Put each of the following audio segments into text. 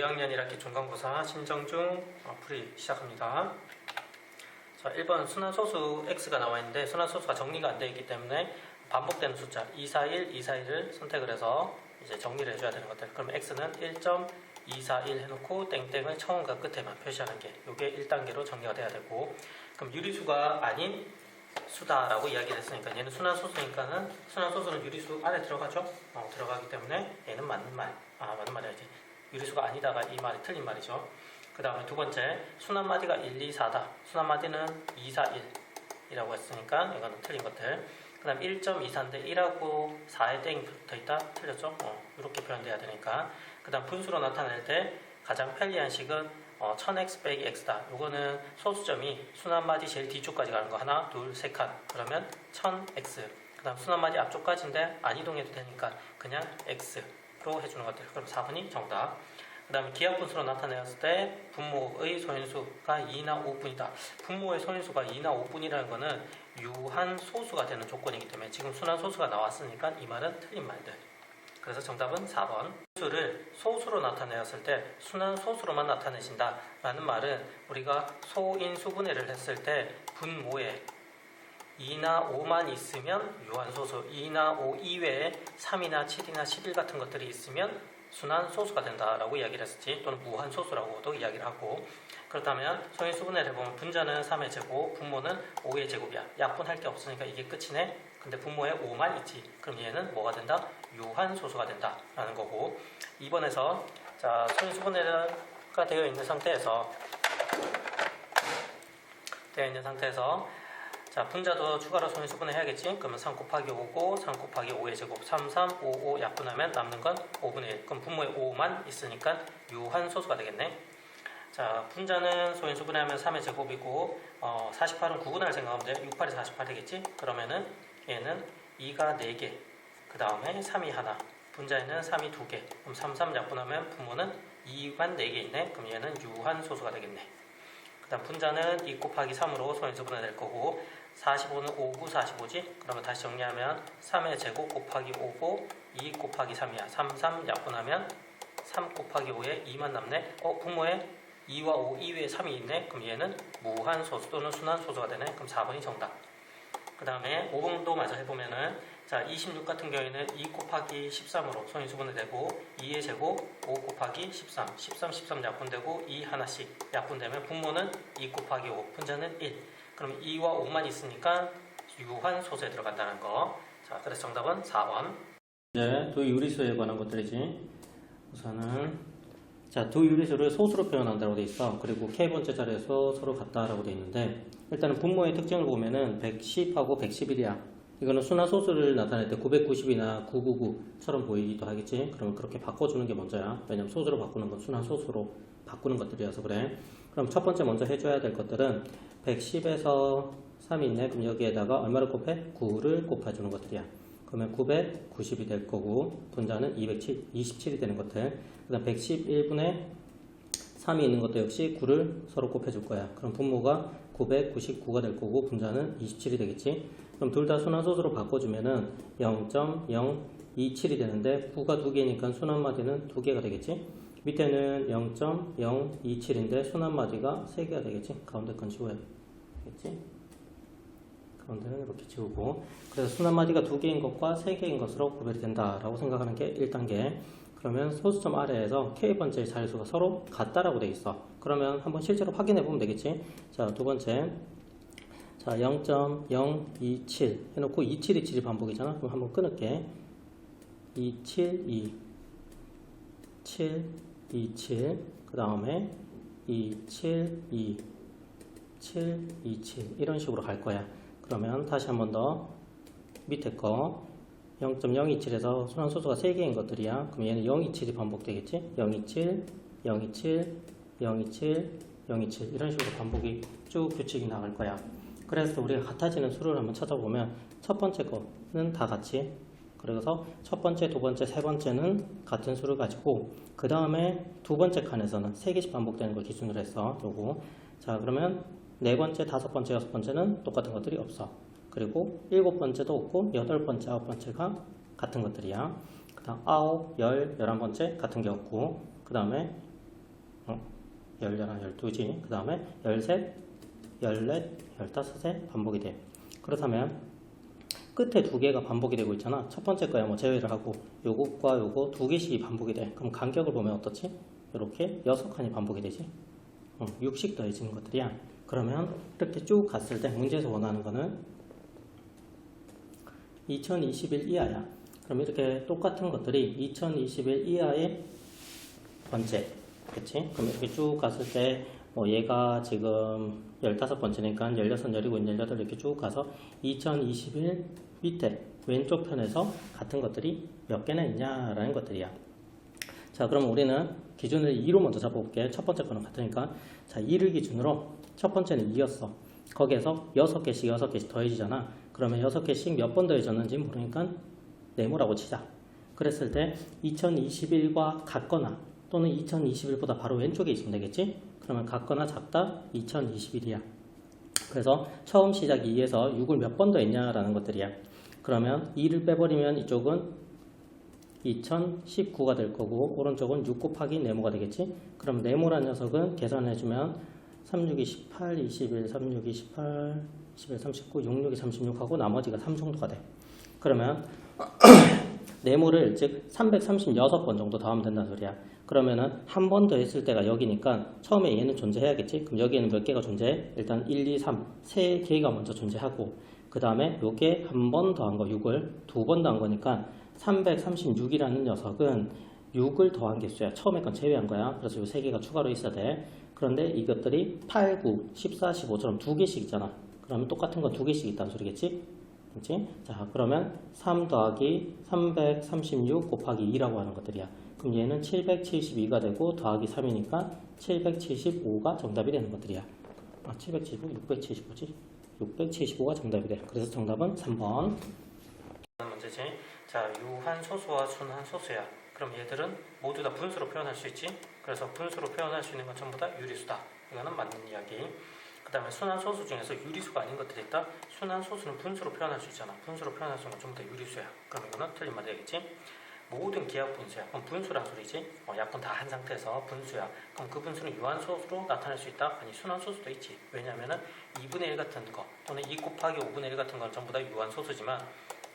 2학년 1학기 중간고사 신정중 풀이 시작합니다. 자, 1번 순환소수 x가 나와 있는데 순환소수가 정리가 안 되어 있기 때문에 반복되는 숫자 241, 241을 선택을 해서 이제 정리를 해줘야 되는 것들. 그럼 x는 1.241 해놓고 땡땡을 처음과 끝에만 표시하는 게 이게 1단계로 정리가 돼야 되고, 그럼 유리수가 아닌 수다라고 이야기를 했으니까 얘는 순환소수니까는 순환소수는 유리수 안에 들어가죠. 들어가기 때문에 얘는 맞는 말이야지. 유리수가 아니다가 이 말이 틀린 말이죠. 그 다음에 두 번째 순환마디가 1, 2, 4다. 순환마디는 2, 4, 1이라고 했으니까 이거는 틀린 것들. 그 다음 1.24인데 1하고 4에 땡이 붙어있다. 틀렸죠? 이렇게 표현돼야 되니까. 그 다음 분수로 나타낼 때 가장 편리한 식은 1000x 빼기 x다. 이거는 소수점이 순환마디 제일 뒤쪽까지 가는 거 하나, 둘, 세 칸. 그러면 1000x. 그 다음 순환마디 앞쪽까지인데 안 이동해도 되니까 그냥 x로 해주는 것들. 그럼 4번이 정답. 그 다음에 기하분수로 나타내었을 때 분모의 소인수가 2나 5분이다. 분모의 소인수가 2나 5분이라는 거는 유한 소수가 되는 조건이기 때문에 지금 순환소수가 나왔으니까 이 말은 틀린 말들. 그래서 정답은 4번. 수를 소수로 나타내었을 때 순환소수로만 나타내신다 라는 말은 우리가 소인수분해를 했을 때 분모에 2나 5만 있으면 유한소수, 2나 5 이외에 3이나 7이나 11 같은 것들이 있으면 순환소수가 된다라고 이야기를 했었지. 또는 무한소수라고도 이야기를 하고, 그렇다면 소인수분해를 해보면 분자는 3의 제곱, 분모는 5의 제곱이야. 약분할 게 없으니까 이게 끝이네. 근데 분모에 5만 있지. 그럼 얘는 뭐가 된다? 유한소수가 된다 라는 거고, 2번에서 자 소인수분해가 되어 있는 상태에서 자 분자도 추가로 소인수분해 해야겠지. 그러면 3 곱하기 5고 3 곱하기 5의 제곱 3, 3, 5, 5 약분하면 남는 건 5분의 1. 그럼 분모에 5만 있으니까 유한소수가 되겠네. 자 분자는 소인수분해하면 3의 제곱이고 48은 9분할 생각하면 돼. 6, 8이 48 되겠지. 그러면은 얘는 2가 4개, 그 다음에 3이 하나, 분자에는 3이 2개. 그럼 3, 3 약분하면 분모는 2만 4개 있네. 그럼 얘는 유한소수가 되겠네. 그 다음 분자는 2 곱하기 3으로 소인수분해 될 거고, 45는 5, 9, 45지? 그러면 다시 정리하면 3의 제곱 곱하기 5고 2 곱하기 3이야. 3, 3 약분하면 3 곱하기 5에 2만 남네. 분모에 2와 5 이외에 3이 있네. 그럼 얘는 무한소수 또는 순환소수가 되네. 그럼 4번이 정답. 그 다음에 5번도 마저 해보면은 자 26 같은 경우에는 2 곱하기 13으로 소인수분해 되고 2의 제곱 5 곱하기 13, 13 약분되고 2 하나씩 약분되면 분모는 2 곱하기 5, 분자는 1. 그럼 2와 5만 있으니까 유한소수에 들어간다는 거. 자 그래서 정답은 4번. 이제 두 유리수에 관한 것들이지. 우선은 자 두 유리수를 소수로 표현한다고 돼 있어. 그리고 k번째 자리에서 서로 같다라고 돼 있는데, 일단은 분모의 특징을 보면은 110하고 111이야. 이거는 순환소수를 나타낼 때 990이나 999처럼 보이기도 하겠지. 그러면 그렇게 바꿔주는 게 먼저야. 왜냐면 소수로 바꾸는 건 순환소수로 바꾸는 것들이어서 그래. 그럼 첫 번째 먼저 해줘야 될 것들은 110에서 3이 있네. 그럼 여기에다가 얼마를 곱해? 9를 곱해주는 것들이야. 그러면 990이 될 거고, 분자는 227이 되는 것들. 그 다음 111분의 3이 있는 것도 역시 9를 서로 곱해줄 거야. 그럼 분모가 999가 될 거고, 분자는 27이 되겠지. 그럼 둘 다 순환소수로 바꿔주면은 0.027이 되는데 9가 2개니까 순환마디는 2개가 되겠지. 밑에는 0.027인데 순환마디가 3개가 되겠지. 가운데 건 지워야 되겠지. 가운데는 이렇게 지우고, 그래서 순환마디가 2개인 것과 3개인 것으로 구별이 된다라고 생각하는 게 1단계. 그러면 소수점 아래에서 k번째 자릿수가 서로 같다라고 돼 있어. 그러면 한번 실제로 확인해 보면 되겠지. 자, 두 번째. 자, 0.027 해놓고 2727이 반복이잖아. 그럼 한번 끊을게. 272 7 27, 그 다음에 272 7 27 이런 식으로 갈 거야. 그러면 다시 한 번 더 밑에 거 0.027에서 순환소수가 3개인 것들이야. 그럼 얘는 027이 반복되겠지? 027, 027, 027, 027 이런 식으로 반복이 쭉 규칙이 나갈 거야. 그래서 우리가 같아지는 수를 한번 찾아보면 첫 번째 거는 다 같이, 그래서 첫 번째, 두 번째, 세 번째는 같은 수를 가지고, 그 다음에 두 번째 칸에서는 3개씩 반복되는 걸 기준으로 했어. 요거. 자, 그러면 네 번째, 다섯 번째, 여섯 번째는 똑같은 것들이 없어. 그리고 일곱 번째도 없고, 여덟 번째, 아홉 번째가 같은 것들이야. 그 다음 9, 10, 11번째 같은 게 없고, 그 다음에 11, 12지. 그 다음에 13, 14, 15에 반복이 돼. 그렇다면 끝에 두 개가 반복이 되고 있잖아. 첫 번째 거야 뭐 제외를 하고 요것과 요거 두 개씩이 반복이 돼. 그럼 간격을 보면 어떻지? 이렇게 6칸이 반복이 되지. 6씩 더해지는 것들이야. 그러면 이렇게 쭉 갔을 때 문제에서 원하는 거는 2021 이하야. 그럼 이렇게 똑같은 것들이 2021 이하의 번째, 그치? 그럼 이렇게 쭉 갔을 때 뭐 얘가 지금 15번째니까 16, 17, 18 이렇게 쭉 가서 2021 밑에 왼쪽 편에서 같은 것들이 몇 개나 있냐라는 것들이야. 자, 그럼 우리는 기준을 2로 먼저 잡아볼게. 첫 번째 거는 같으니까. 자, 2를 기준으로 첫 번째는 2였어. 거기에서 6개씩 6개씩 더해지잖아. 그러면 6개씩 몇 번 더해졌는지 모르니까 네모라고 치자. 그랬을 때 2021과 같거나 또는 2021보다 바로 왼쪽에 있으면 되겠지? 그러면 같거나 작다 2021이야. 그래서 처음 시작이 2에서 6을 몇 번 더했냐라는 것들이야. 그러면 2를 빼버리면 이쪽은 2019가 될 거고 오른쪽은 6 곱하기 네모가 되겠지? 그럼 네모란 녀석은 계산해주면 3, 6이 18, 21, 3, 6이 18, 21, 39, 6, 6이 36하고 나머지가 3 정도가 돼. 그러면 네모를 즉 336번 정도 더하면 된다는 소리야. 그러면은 한 번 더 했을 때가 여기니까 처음에 얘는 존재해야겠지? 그럼 여기에는 몇 개가 존재해? 일단 1, 2, 3, 3개가 먼저 존재하고 그 다음에 요게 한 번 더한 거 6을 두 번 더한 거니까 336이라는 녀석은 6을 더한 개수야. 처음에 건 제외한 거야. 그래서 요 3개가 추가로 있어야 돼. 그런데 이것들이 8, 9, 14, 15처럼 두 개씩 있잖아. 그러면 똑같은 건 두 개씩 있다는 소리겠지? 그치? 자, 그러면 3 더하기 336 곱하기 2라고 하는 것들이야. 그럼 얘는 772가 되고 더하기 3이니까 775가 정답이 되는 것들이야. 775, 675지? 675가 정답이 돼. 그래서 정답은 3번. 문제지. 자, 유한소수와 순한소수야. 그럼 얘들은 모두 다 분수로 표현할 수 있지? 그래서 분수로 표현할 수 있는 건 전부 다 유리수다. 이거는 맞는 이야기. 그 다음에 순한소수 중에서 유리수가 아닌 것들이 있다. 순한소수는 분수로 표현할 수 있잖아. 분수로 표현할 수 있는 건 전부 다 유리수야. 그럼 이거는 틀린 말이 되겠지? 모든 기하 분수야. 그럼 분수란 소리지? 약분 다 한 상태에서 분수야. 그럼 그 분수는 유한소수로 나타낼 수 있다? 아니, 순한소수도 있지. 왜냐면은 2분의 1 같은 거 또는 2 곱하기 5분의 1 같은 건 전부 다 유한소수지만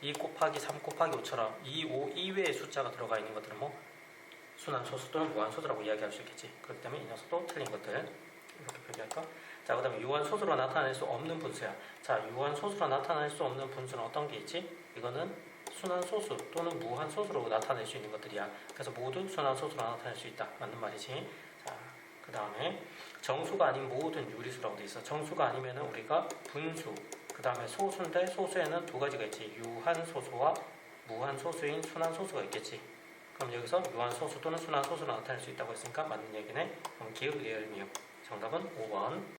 2 곱하기 3 곱하기 5처럼 2, 5 이외의 숫자가 들어가 있는 것들은 뭐 순한소수 또는 무한소수라고 이야기할 수 있겠지. 그렇기 때문에 이 녀석도 틀린 것들 이렇게 표기할까? 자, 그 다음에 유한소수로 나타낼 수 없는 분수야. 자, 유한소수로 나타낼 수 없는 분수는 어떤 게 있지? 이거는 순한소수 또는 무한소수로 나타낼 수 있는 것들이야. 그래서 모두 순한소수로 나타낼 수 있다. 맞는 말이지. 자, 그 다음에 정수가 아닌 모든 유리수라고 돼 있어. 정수가 아니면은 우리가 분수, 그 다음에 소수인데 소수에는 두 가지가 있지. 유한소수와 무한소수인 순한소수가 있겠지. 그럼 여기서 유한소수 또는 순한소수로 나타낼 수 있다고 했으니까 맞는 얘기네. 그럼 기억, 리을, 미역. 정답은 5번.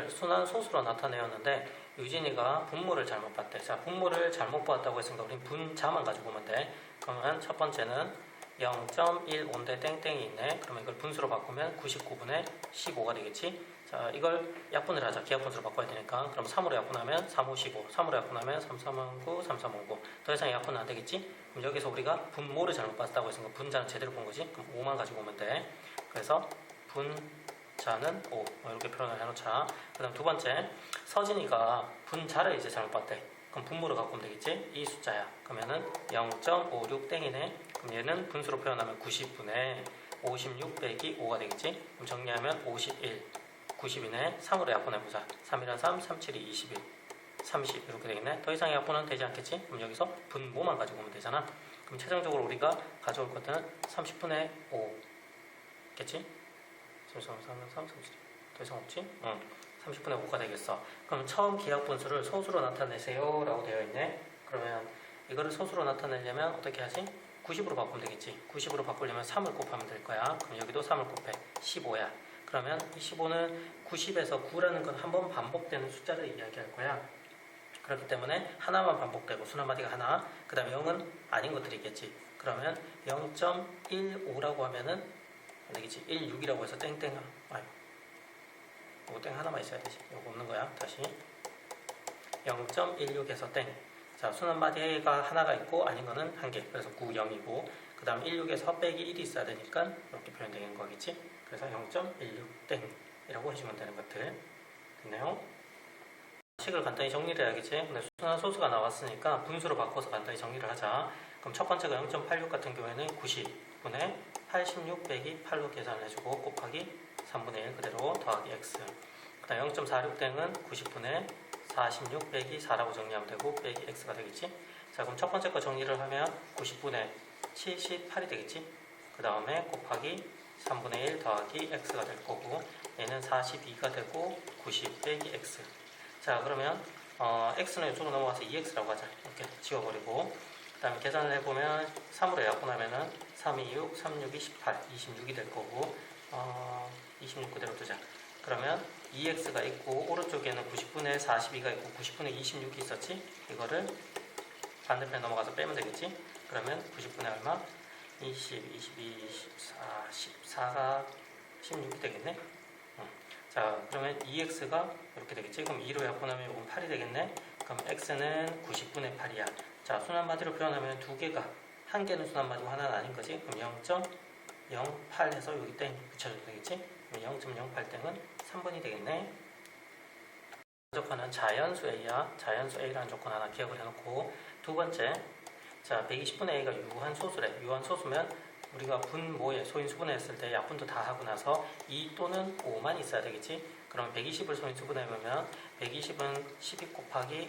순한소수로 나타내었는데 유진이가 분모를 잘못 봤대. 자, 분모를 잘못 봤다고 했으니까 우린 분자만 가지고 보면 돼. 그러면 첫 번째는 0.15인데 땡땡이 있네. 그러면 이걸 분수로 바꾸면 99분의 15가 되겠지. 자, 이걸 약분을 하자. 기하분수로 바꿔야 되니까. 그럼 3으로 약분하면 3, 5, 15. 3으로 약분하면 3, 3, 9, 3, 3, 5, 9. 더 이상 약분은 안 되겠지. 그럼 여기서 우리가 분모를 잘못 봤다고 했으니까 분자는 제대로 본 거지. 그럼 5만 가지고 오면 돼. 그래서 분자는 5 이렇게 표현을 해놓자. 그 다음 두 번째, 서진이가 분자를 이제 잘못 봤대. 그럼 분모를 갖고 오면 되겠지. 이 숫자야. 그러면은 0.56 땡이네. 그럼 얘는 분수로 표현하면 90분의 56 빼기 5가 되겠지. 그럼 정리하면 51 90이네. 3으로 약분해보자. 3이란 3, 3, 7이 21 30 이렇게 되겠네. 더 이상 약분은 되지 않겠지. 그럼 여기서 분모만 가지고 오면 되잖아. 그럼 최종적으로 우리가 가져올 것은 30분의 5 겠지. 3, 3, 3, 37. 더 이상 없지? 30분의 5가 되겠어. 그럼 처음 기하분수를 소수로 나타내세요 라고 되어 있네. 그러면 이거를 소수로 나타내려면 어떻게 하지? 90으로 바꾸면 되겠지. 90으로 바꾸려면 3을 곱하면 될 거야. 그럼 여기도 3을 곱해. 15야. 그러면 이 15는 90에서 9라는 건 한 번 반복되는 숫자를 이야기할 거야. 그렇기 때문에 하나만 반복되고 순한마디가 하나, 그 다음에 0은 아닌 것들이 있겠지. 그러면 0.15라고 하면은 되겠지. 16이라고 해서 땡땡. 이거 땡 하나만 있어야 되지. 이거 없는 거야. 다시 0.16에서 땡. 자, 순한마디가 하나가 있고 아닌 거는 한 개. 그래서 9, 0이고 그 다음 16에서 빼기 1이 있어야 되니까 이렇게 표현되는 거겠지. 그래서 0.16땡 이라고 해주면 되는 것들 됐나요? 식을 간단히 정리를 해야겠지. 근데 순환 소수가 나왔으니까 분수로 바꿔서 간단히 정리를 하자. 그럼 첫 번째가 0.86 같은 경우에는 90분의 86 빼기 8로 계산을 해주고 곱하기 3분의 1 그대로 더하기 x. 그 다음 0.46땡은 90분의 46 빼기 4라고 정리하면 되고 빼기 x가 되겠지. 자, 그럼 첫 번째 거 정리를 하면 90분의 78이 되겠지. 그 다음에 곱하기 3분의 1 더하기 x가 될 거고 얘는 42가 되고 90 빼기 x. 자, 그러면 x는 이쪽으로 넘어가서 2x라고 하자. 이렇게 지워버리고 그 다음에 계산을 해보면 3으로 약분하면은 3, 2, 6, 3, 6이 18, 26이 될 거고 26 그대로 두자. 그러면 2x가 있고 오른쪽에는 90분의 42가 있고 90분의 26이 있었지. 이거를 반대편에 넘어가서 빼면 되겠지. 그러면 90분의 얼마? 20, 22, 24, 14가 16이 되겠네. 자, 그러면 2x가 이렇게 되겠지. 그럼 2로 약분하면 이건 8이 되겠네. 그럼 x는 90분의 8이야. 자, 순환마디로 표현하면 두 개가 한 개는 순환마디고 하나는 아닌 거지. 그럼 0.08 해서 여기 땡 붙여줘도 되겠지. 그럼 0.08땡은 3번이 되겠네. 조건은 자연수 A야. 자연수 A라는 조건 하나 기억을 해놓고 두 번째, 자 120분의 A가 유한소수래. 유한소수면 우리가 분모에 소인수분해 했을 때 약분도 다 하고 나서 2 또는 5만 있어야 되겠지. 그럼 120을 소인수분해 보면 120은 12 곱하기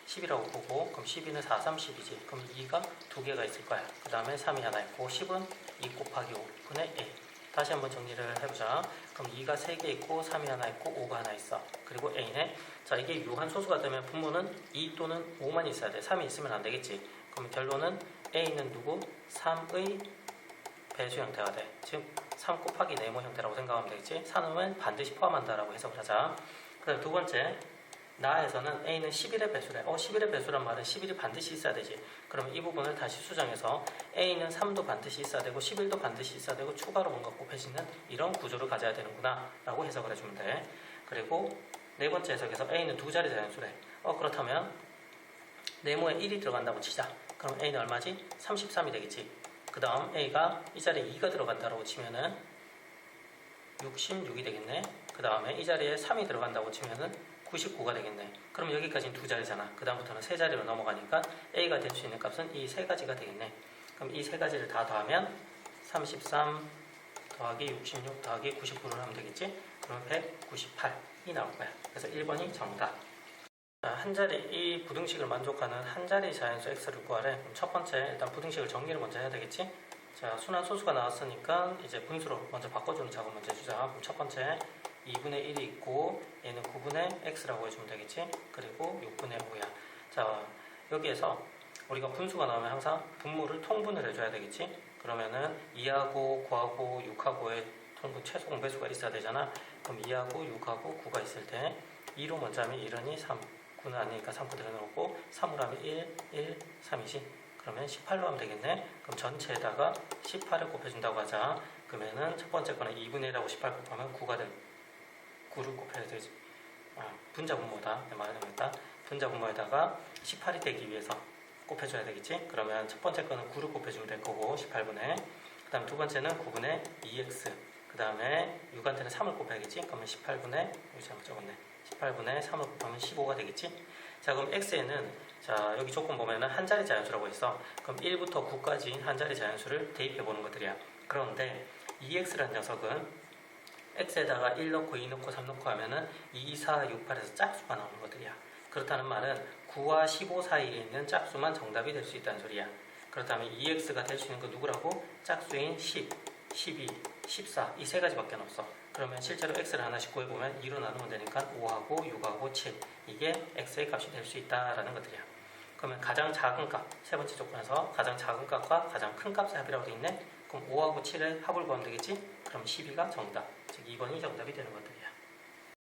10이라고 보고 그럼 12는 4, 3, 10이지. 그럼 2가 두 개가 있을 거야. 그 다음에 3이 하나 있고 10은 2 곱하기 5분의 A. 다시 한번 정리를 해보자. 그럼 2가 3개 있고 3이 하나 있고 5가 하나 있어. 그리고 A네. 자, 이게 유한소수가 되면 분모는 2 또는 5만 있어야 돼. 3이 있으면 안 되겠지. 그럼 결론은 A는 누구? 3의 배수 형태가 돼. 즉 3 곱하기 네모 형태라고 생각하면 되겠지. 3은 반드시 포함한다라고 해석을 하자. 그다음 두 번째, 나에서는 A는 11의 배수래. 11의 배수란 말은 11이 반드시 있어야 되지. 그러면 이 부분을 다시 수정해서 A는 3도 반드시 있어야 되고 11도 반드시 있어야 되고 추가로 뭔가 곱해지는 이런 구조를 가져야 되는구나 라고 해석을 해주면 돼. 그리고 네 번째 해석에서 A는 두 자리 자연수래. 그렇다면 네모에 1이 들어간다고 치자. 그럼 A는 얼마지? 33이 되겠지. 그 다음 A가 이 자리에 2가 들어간다고 치면은 66이 되겠네. 그 다음에 이 자리에 3이 들어간다고 치면은 99가 되겠네. 그럼 여기까지는 두 자리잖아. 그 다음부터는 세 자리로 넘어가니까 A가 될 수 있는 값은 이 세 가지가 되겠네. 그럼 이 세 가지를 다 더하면 33 더하기 66 더하기 99를 하면 되겠지. 그럼 198이 나올 거야. 그래서 1번이 정답. 자, 한 자리, 이 부등식을 만족하는 한 자리 자연수 x를 구하래. 그럼 첫 번째 일단 부등식을 정리를 먼저 해야 되겠지. 자, 순환 소수가 나왔으니까 이제 분수로 먼저 바꿔주는 작업 먼저 해주자. 그럼 첫 번째 2분의 1이 있고 얘는 9분의 x라고 해주면 되겠지. 그리고 6분의 5야. 자, 여기에서 우리가 분수가 나오면 항상 분모를 통분을 해줘야 되겠지. 그러면은 2하고 9하고 6하고의 통분 최소 공배수가 있어야 되잖아. 그럼 2하고 6하고 9가 있을 때 2로 먼저 하면 1은이 3, 9는 아니니까 3 그대로 넣고 3으로 하면 1, 1, 3이지. 그러면 18로 하면 되겠네. 그럼 전체에다가 18을 곱해준다고 하자. 그러면은 첫 번째 거는 2분의 1하고 18 곱하면 9가 돼. 9를 곱해야 되지. 분자 분모다. 내 말은 했다. 분자 분모에다가 18이 되기 위해서 곱해줘야 되겠지. 그러면 첫 번째 거는 9를 곱해주면 될 거고 18분의. 그 다음 두 번째는 9분의 2x. 그 다음에 6한테는 3을 곱해야겠지. 그러면 18분의 여기 잘못 적었네. 18분의 3을 곱하면 15가 되겠지. 자, 그럼 x에는 자 여기 조건 보면은 한 자리 자연수라고 있어. 그럼 1부터 9까지 한 자리 자연수를 대입해 보는 것들이야. 그런데 2x라는 녀석은 x에다가 1 넣고 2 넣고 3 넣고 하면은 2, 4, 6, 8에서 짝수가 나오는 것들이야. 그렇다는 말은 9와 15 사이에 있는 짝수만 정답이 될 수 있다는 소리야. 그렇다면 2x가 될 수 있는 건 누구라고? 짝수인 10, 12, 14 이 세 가지밖에 없어. 그러면 실제로 x를 하나씩 구해보면 2로 나누면 되니까 5하고 6하고 7 이게 x의 값이 될 수 있다라는 것들이야. 그러면 가장 작은 값, 세 번째 조건에서 가장 작은 값과 가장 큰 값의 합이라고 되어 있네. 그럼 5하고 7의 합을 구하면 되겠지? 그럼 12가 정답, 즉 2번이 정답이 되는 것들이야.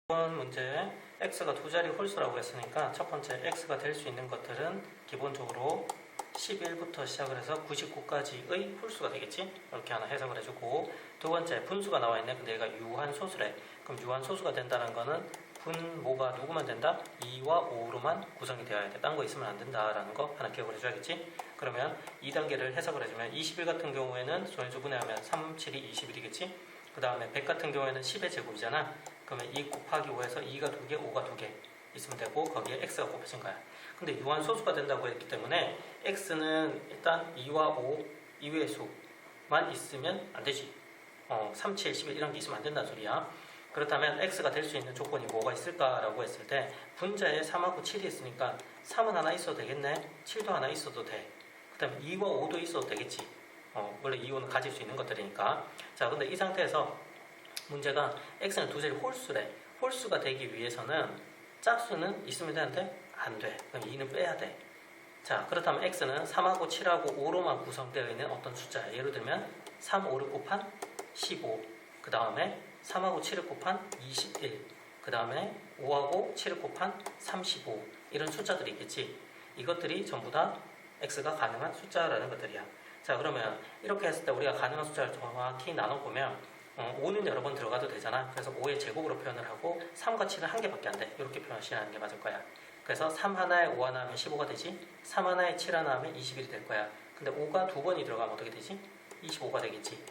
이번 문제 x가 두 자리 홀수라고 했으니까 첫 번째 x가 될 수 있는 것들은 기본적으로 11부터 시작을 해서 99까지의 홀수가 되겠지? 이렇게 하나 해석을 해주고 두 번째 분수가 나와 있네. 근데 얘가 유한소수래. 그럼 유한소수가 된다는 거는 분모가 누구만 된다? 2와 5로만 구성이 되어야 돼. 딴 거 있으면 안 된다라는 거 하나 기억을 해줘야겠지? 그러면 2단계를 해석을 해주면 21 같은 경우에는 소인수 분해하면 3, 7이 21이겠지? 그 다음에 100 같은 경우에는 10의 제곱이잖아. 그러면 2 곱하기 5에서 2가 2개, 5가 2개 있으면 되고 거기에 x가 곱해진 거야. 근데 유한소수가 된다고 했기 때문에 x는 일단 2와 5 이외의 수만 있으면 안 되지. 3, 7, 11 이런 게 있으면 안 된다는 소리야. 그렇다면 x가 될 수 있는 조건이 뭐가 있을까라고 했을 때 분자에 3하고 7이 있으니까 3은 하나 있어도 되겠네. 7도 하나 있어도 돼. 그 다음에 2와 5도 있어도 되겠지. 원래 2, 5는 가질 수 있는 것들이니까. 자, 근데 이 상태에서 문제가 x는 두 자리 홀수래. 홀수가 되기 위해서는 짝수는 있으면 되는데 안 돼. 그럼 2는 빼야 돼. 자, 그렇다면 x는 3하고 7하고 5로만 구성되어 있는 어떤 숫자야. 예를 들면 3, 5를 곱한 15. 그 다음에 3하고 7을 곱한 21. 그 다음에 5하고 7을 곱한 35. 이런 숫자들이 있겠지. 이것들이 전부 다 x가 가능한 숫자라는 것들이야. 자, 그러면 이렇게 했을 때 우리가 가능한 숫자를 정확히 나눠보면 5는 여러 번 들어가도 되잖아. 그래서 5의 제곱으로 표현을 하고 3과 7은 한 개밖에 안 돼. 이렇게 표현하시는 게 맞을 거야. 그래서 3 하나에 5 하나 하면 15가 되지. 3 하나에 7 하나 하면 21이 될 거야. 근데 5가 두 번이 들어가면 어떻게 되지? 25가 되겠지.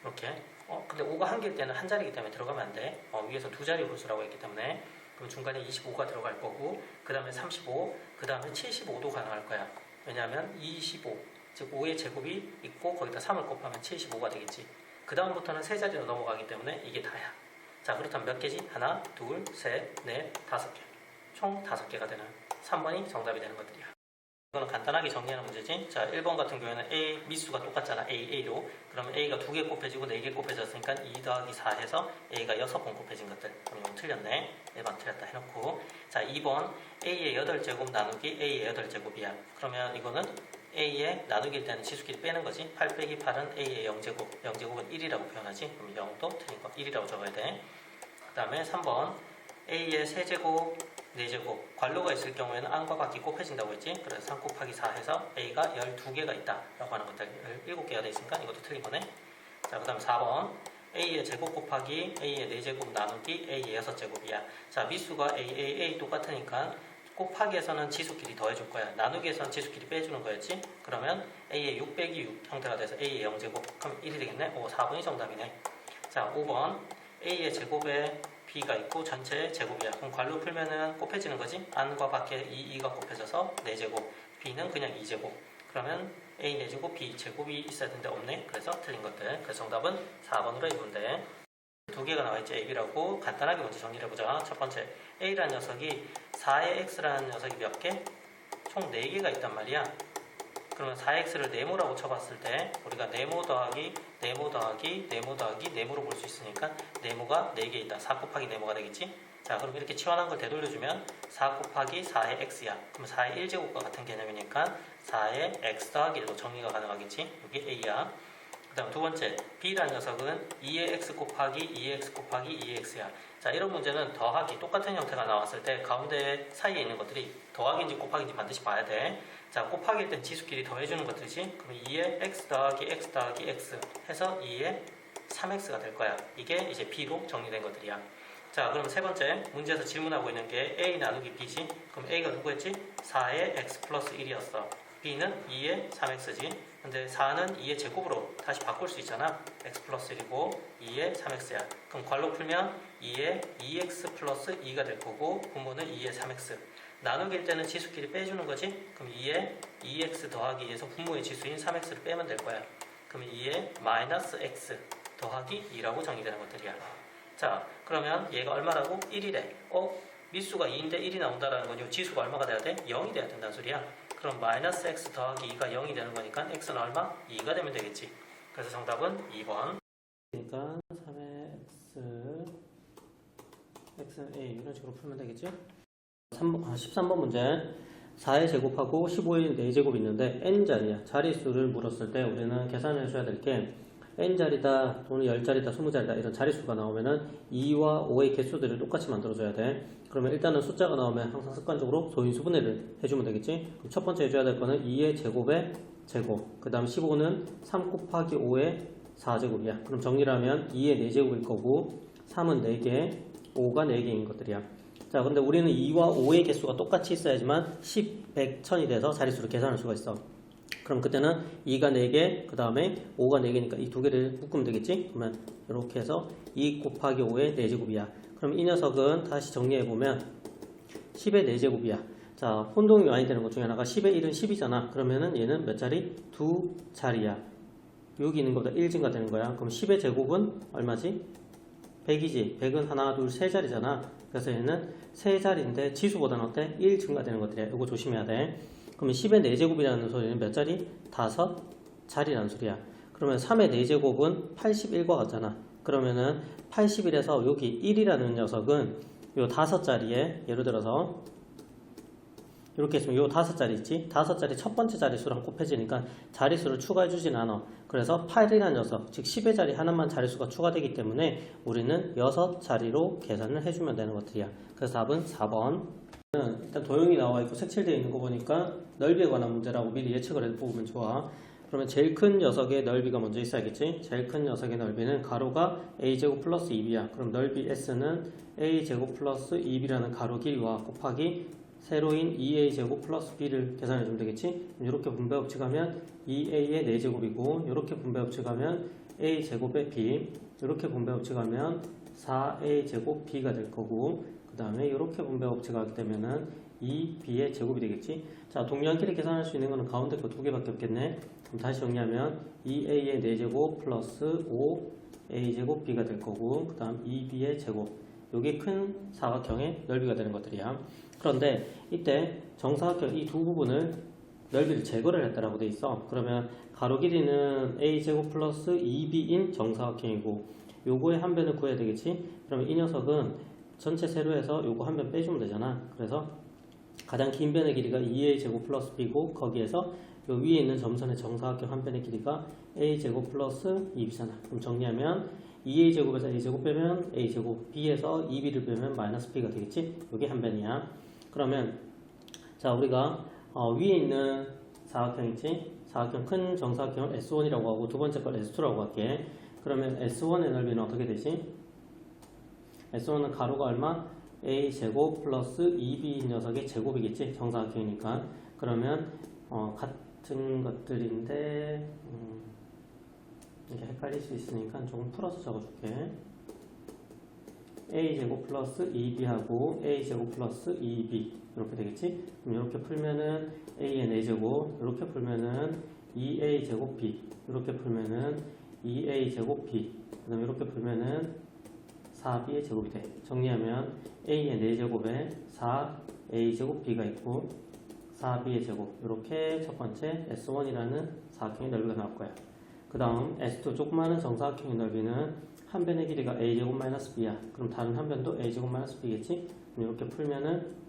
이렇게. 근데 5가 한 개일 때는 한 자리이기 때문에 들어가면 안 돼. 위에서 두 자리 홀수라고 했기 때문에. 그럼 중간에 25가 들어갈 거고, 그 다음에 35, 그 다음에 75도 가능할 거야. 왜냐하면 25, 즉 5의 제곱이 있고 거기다 3을 곱하면 75가 되겠지. 그 다음부터는 세 자리로 넘어가기 때문에 이게 다야. 자, 그렇다면 몇 개지? 하나, 둘, 셋, 넷, 5개. 총 5개가 되는 3번이 정답이 되는 것들이야. 이거는 간단하게 정리하는 문제지. 자, 1번 같은 경우에는 A 미수가 똑같잖아. A로. 그러면 A가 2개 곱해지고 4개 곱해졌으니까 2 더하기 4 해서 A가 6번 곱해진 것들. 그럼 이건 틀렸네. 1번 틀렸다 해놓고. 자, 2번 A의 8제곱 나누기 A의 8제곱이야. 그러면 이거는 A의 나누기일 때는 지수끼리 빼는 거지. 8 빼기 8은 A의 0제곱. 0제곱은 1이라고 표현하지. 그럼 0도 틀린 거. 1이라고 적어야 돼. 그 다음에 3번 A의 세제곱 4제곱. 관로가 있을 경우에는 안과 밖이 곱해진다고 했지. 그래서 3 곱하기 4 해서 A가 12개가 있다 라고 하는 것들 7개가 돼 있으니까 이것도 틀린 거네. 자, 그 다음 4번 A의 제곱 곱하기 A의 4제곱 나누기 A의 6제곱이야. 자, 미수가 A 똑같으니까 곱하기에서는 지수끼리 더해줄 거야. 나누기에서는 지수끼리 빼주는 거였지. 그러면 A의 6 빼기 6 형태가 돼서 A의 0제곱. 그럼 1이 되겠네. 4번이 정답이네. 자, 5번 A의 제곱에 B가 있고 전체의 제곱이야. 그럼 관로 풀면은 곱해지는 거지. 안과 밖에 2가 곱해져서 4제곱. B는 그냥 2제곱. 그러면 A 4제곱, B 제곱이 있어야 되는데 없네. 그래서 틀린 것들. 그래서 정답은 4번으로 해보면 돼. 두 개가 나와있지. A, B라고. 간단하게 먼저 정리를 해보자. 첫 번째, A라는 녀석이 4의 X라는 녀석이 몇 개? 총 4개가 있단 말이야. 그러면 4x를 네모라고 쳐봤을 때 우리가 네모 더하기 네모 더하기 네모 더하기 네모로 볼 수 있으니까 네모가 4개 있다. 4 곱하기 네모가 되겠지. 자, 그럼 이렇게 치환한 걸 되돌려주면 4 곱하기 4의 x야. 그럼 4의 1제곱과 같은 개념이니까 4의 x 더하기 1로 정리가 가능하겠지. 여기 a야. 그 다음 두 번째, b라는 녀석은 2의 x 곱하기 2의 x 곱하기 2의 x야. 자, 이런 문제는 더하기 똑같은 형태가 나왔을 때 가운데 사이에 있는 것들이 더하기인지 곱하기인지 반드시 봐야 돼. 자, 곱하기일 땐 지수끼리 더해주는 것들이지. 그럼 2의 x 더하기 x 더하기 x 해서 2의 3x가 될 거야. 이게 이제 b로 정리된 것들이야. 자, 그럼 세 번째 문제에서 질문하고 있는 게 a 나누기 b지. 그럼 a가 누구였지? 4의 x 플러스 1이었어. b는 2의 3x지. 근데 4는 2의 제곱으로 다시 바꿀 수 있잖아. x 플러스 1이고 2의 3x야. 그럼 괄호 풀면 2의 2x 플러스 2가 될 거고 분모는 2의 3x. 나누기일 때는 지수끼리 빼주는 거지. 그럼 2의 2x 더하기 2에서 분모의 지수인 3x를 빼면 될 거야. 그러면 2의 마이너스 x 더하기 2라고 정의되는 것들이야. 자, 그러면 얘가 얼마라고? 1이래. 미수가 2인데 1이 나온다라는 건 이 지수가 얼마가 돼야 돼? 0이 돼야 된다는 소리야. 그럼 마이너스 x 더하기 2가 0이 되는 거니까 x는 얼마? 2가 되면 되겠지. 그래서 정답은 2번. 그러니까 3의 x는 a 이런 식으로 풀면 되겠지? 13번 문제. 4의 제곱하고 15의 4제곱이 있는데 n자리야. 자릿수를 물었을 때 우리는 계산을 해줘야 될 게 n자리다 또는 10자리다 20자리다 이런 자릿수가 나오면은 2와 5의 개수들을 똑같이 만들어줘야 돼. 그러면 일단은 숫자가 나오면 항상 습관적으로 소인수분해를 해주면 되겠지. 그럼 첫 번째 해줘야 될 거는 2의 제곱의 제곱, 그 다음 15는 3 곱하기 5의 4제곱이야. 그럼 정리를 하면 2의 4제곱일 거고 3은 4개, 5가 4개인 것들이야. 자, 근데 우리는 2와 5의 개수가 똑같이 있어야지만 10, 100, 1000이 돼서 자릿수를 계산할 수가 있어. 그럼 그때는 2가 4개, 그 다음에 5가 4개니까 이 두 개를 묶으면 되겠지? 그러면 이렇게 해서 2 곱하기 5의 4제곱이야. 그럼 이 녀석은 다시 정리해보면 10의 4제곱이야. 자, 혼동이 많이 되는 것 중에 하나가 10의 1은 10이잖아. 그러면은 얘는 몇 자리? 2자리야. 여기 있는 것보다 1 증가되는 거야. 그럼 10의 제곱은 얼마지? 100이지. 100은 하나, 둘, 세 자리잖아. 그래서 얘는 세 자리인데 지수보다는 어때? 1 증가되는 것들이야. 이거 조심해야 돼. 그러면 10의 4제곱이라는 소리는 몇 자리? 5자리라는 소리야. 그러면 3의 4제곱은 81과 같잖아. 그러면은 81에서 여기 1이라는 녀석은 요 5자리에 예를 들어서 이렇게 있으면 요 5자리 있지? 5자리 첫 번째 자릿수랑 곱해지니까 자릿수를 추가해 주진 않아. 그래서 8이라는 녀석, 즉 10의 자리 하나만 자릿수가 추가되기 때문에 우리는 6자리로 계산을 해주면 되는 것들이야. 그래서 답은 4번. 일단 도형이 나와 있고 색칠되어 있는 거 보니까 넓이에 관한 문제라고 미리 예측을 해보면 좋아. 그러면 제일 큰 녀석의 넓이가 먼저 있어야겠지? 제일 큰 녀석의 넓이는 가로가 a제곱 플러스 2b야. 그럼 넓이 s는 a제곱 플러스 2b라는 가로 길이와 곱하기 세로인 2a제곱 플러스 b를 계산해주면 되겠지? 이렇게 분배법칙하면 2a의 4제곱이고 이렇게 분배법칙하면 a제곱의 b, 이렇게 분배법칙하면 4a제곱 b가 될 거고 그 다음에 이렇게 분배법칙하게 되면은 2b의 제곱이 되겠지? 자, 동량끼리 계산할 수 있는 거는 가운데 거 두 개밖에 없겠네. 그럼 다시 정리하면 2a의 4제곱 플러스 5a제곱 b가 될 거고 그 다음 2b의 제곱, 요게 큰 사각형의 넓이가 되는 것들이야. 그런데 이때 정사각형 이 두 부분을 넓이를 제거를 했다라고 돼 있어. 그러면 가로 길이는 a제곱 플러스 2b인 정사각형이고 요거의 한 변을 구해야 되겠지? 그러면 이 녀석은 전체 세로에서 요거 한 변 빼주면 되잖아. 그래서 가장 긴 변의 길이가 2a제곱 플러스 b고 거기에서 요 위에 있는 점선의 정사각형 한 변의 길이가 a제곱 플러스 2b잖아. 그럼 정리하면 2a제곱에서 a제곱 빼면 a제곱, b에서 2b를 빼면 마이너스 b가 되겠지? 요게 한 변이야. 그러면 자, 우리가 위에 있는 사각형 있지? 사각형 큰 정사각형을 S1이라고 하고 두 번째 걸 S2라고 할게. 그러면 S1의 넓이는 어떻게 되지? S1은 가로가 얼마? a제곱 플러스 2b 녀석의 제곱이겠지? 정사각형이니까. 그러면 같은 것들인데 이게 헷갈릴 수 있으니까 조금 풀어서 적어줄게. a제곱 플러스 2b하고 a제곱 플러스 2b 이렇게 되겠지? 그럼 이렇게 풀면은 a의 4제곱, 이렇게 풀면은 2a제곱 b, 이렇게 풀면은 2a제곱 b, 그 다음에 이렇게 풀면은 4b의 제곱이 돼. 정리하면 a의 4제곱에 4a제곱 b가 있고 4b의 제곱, 이렇게 첫 번째 S1이라는 사각형의 넓이가 나올 거야. 그 다음 S2 조그마한 정사각형의 넓이는 한 변의 길이가 a제곱 마이너스 b야. 그럼 다른 한 변도 a제곱 마이너스 b겠지? 그럼 이렇게 풀면은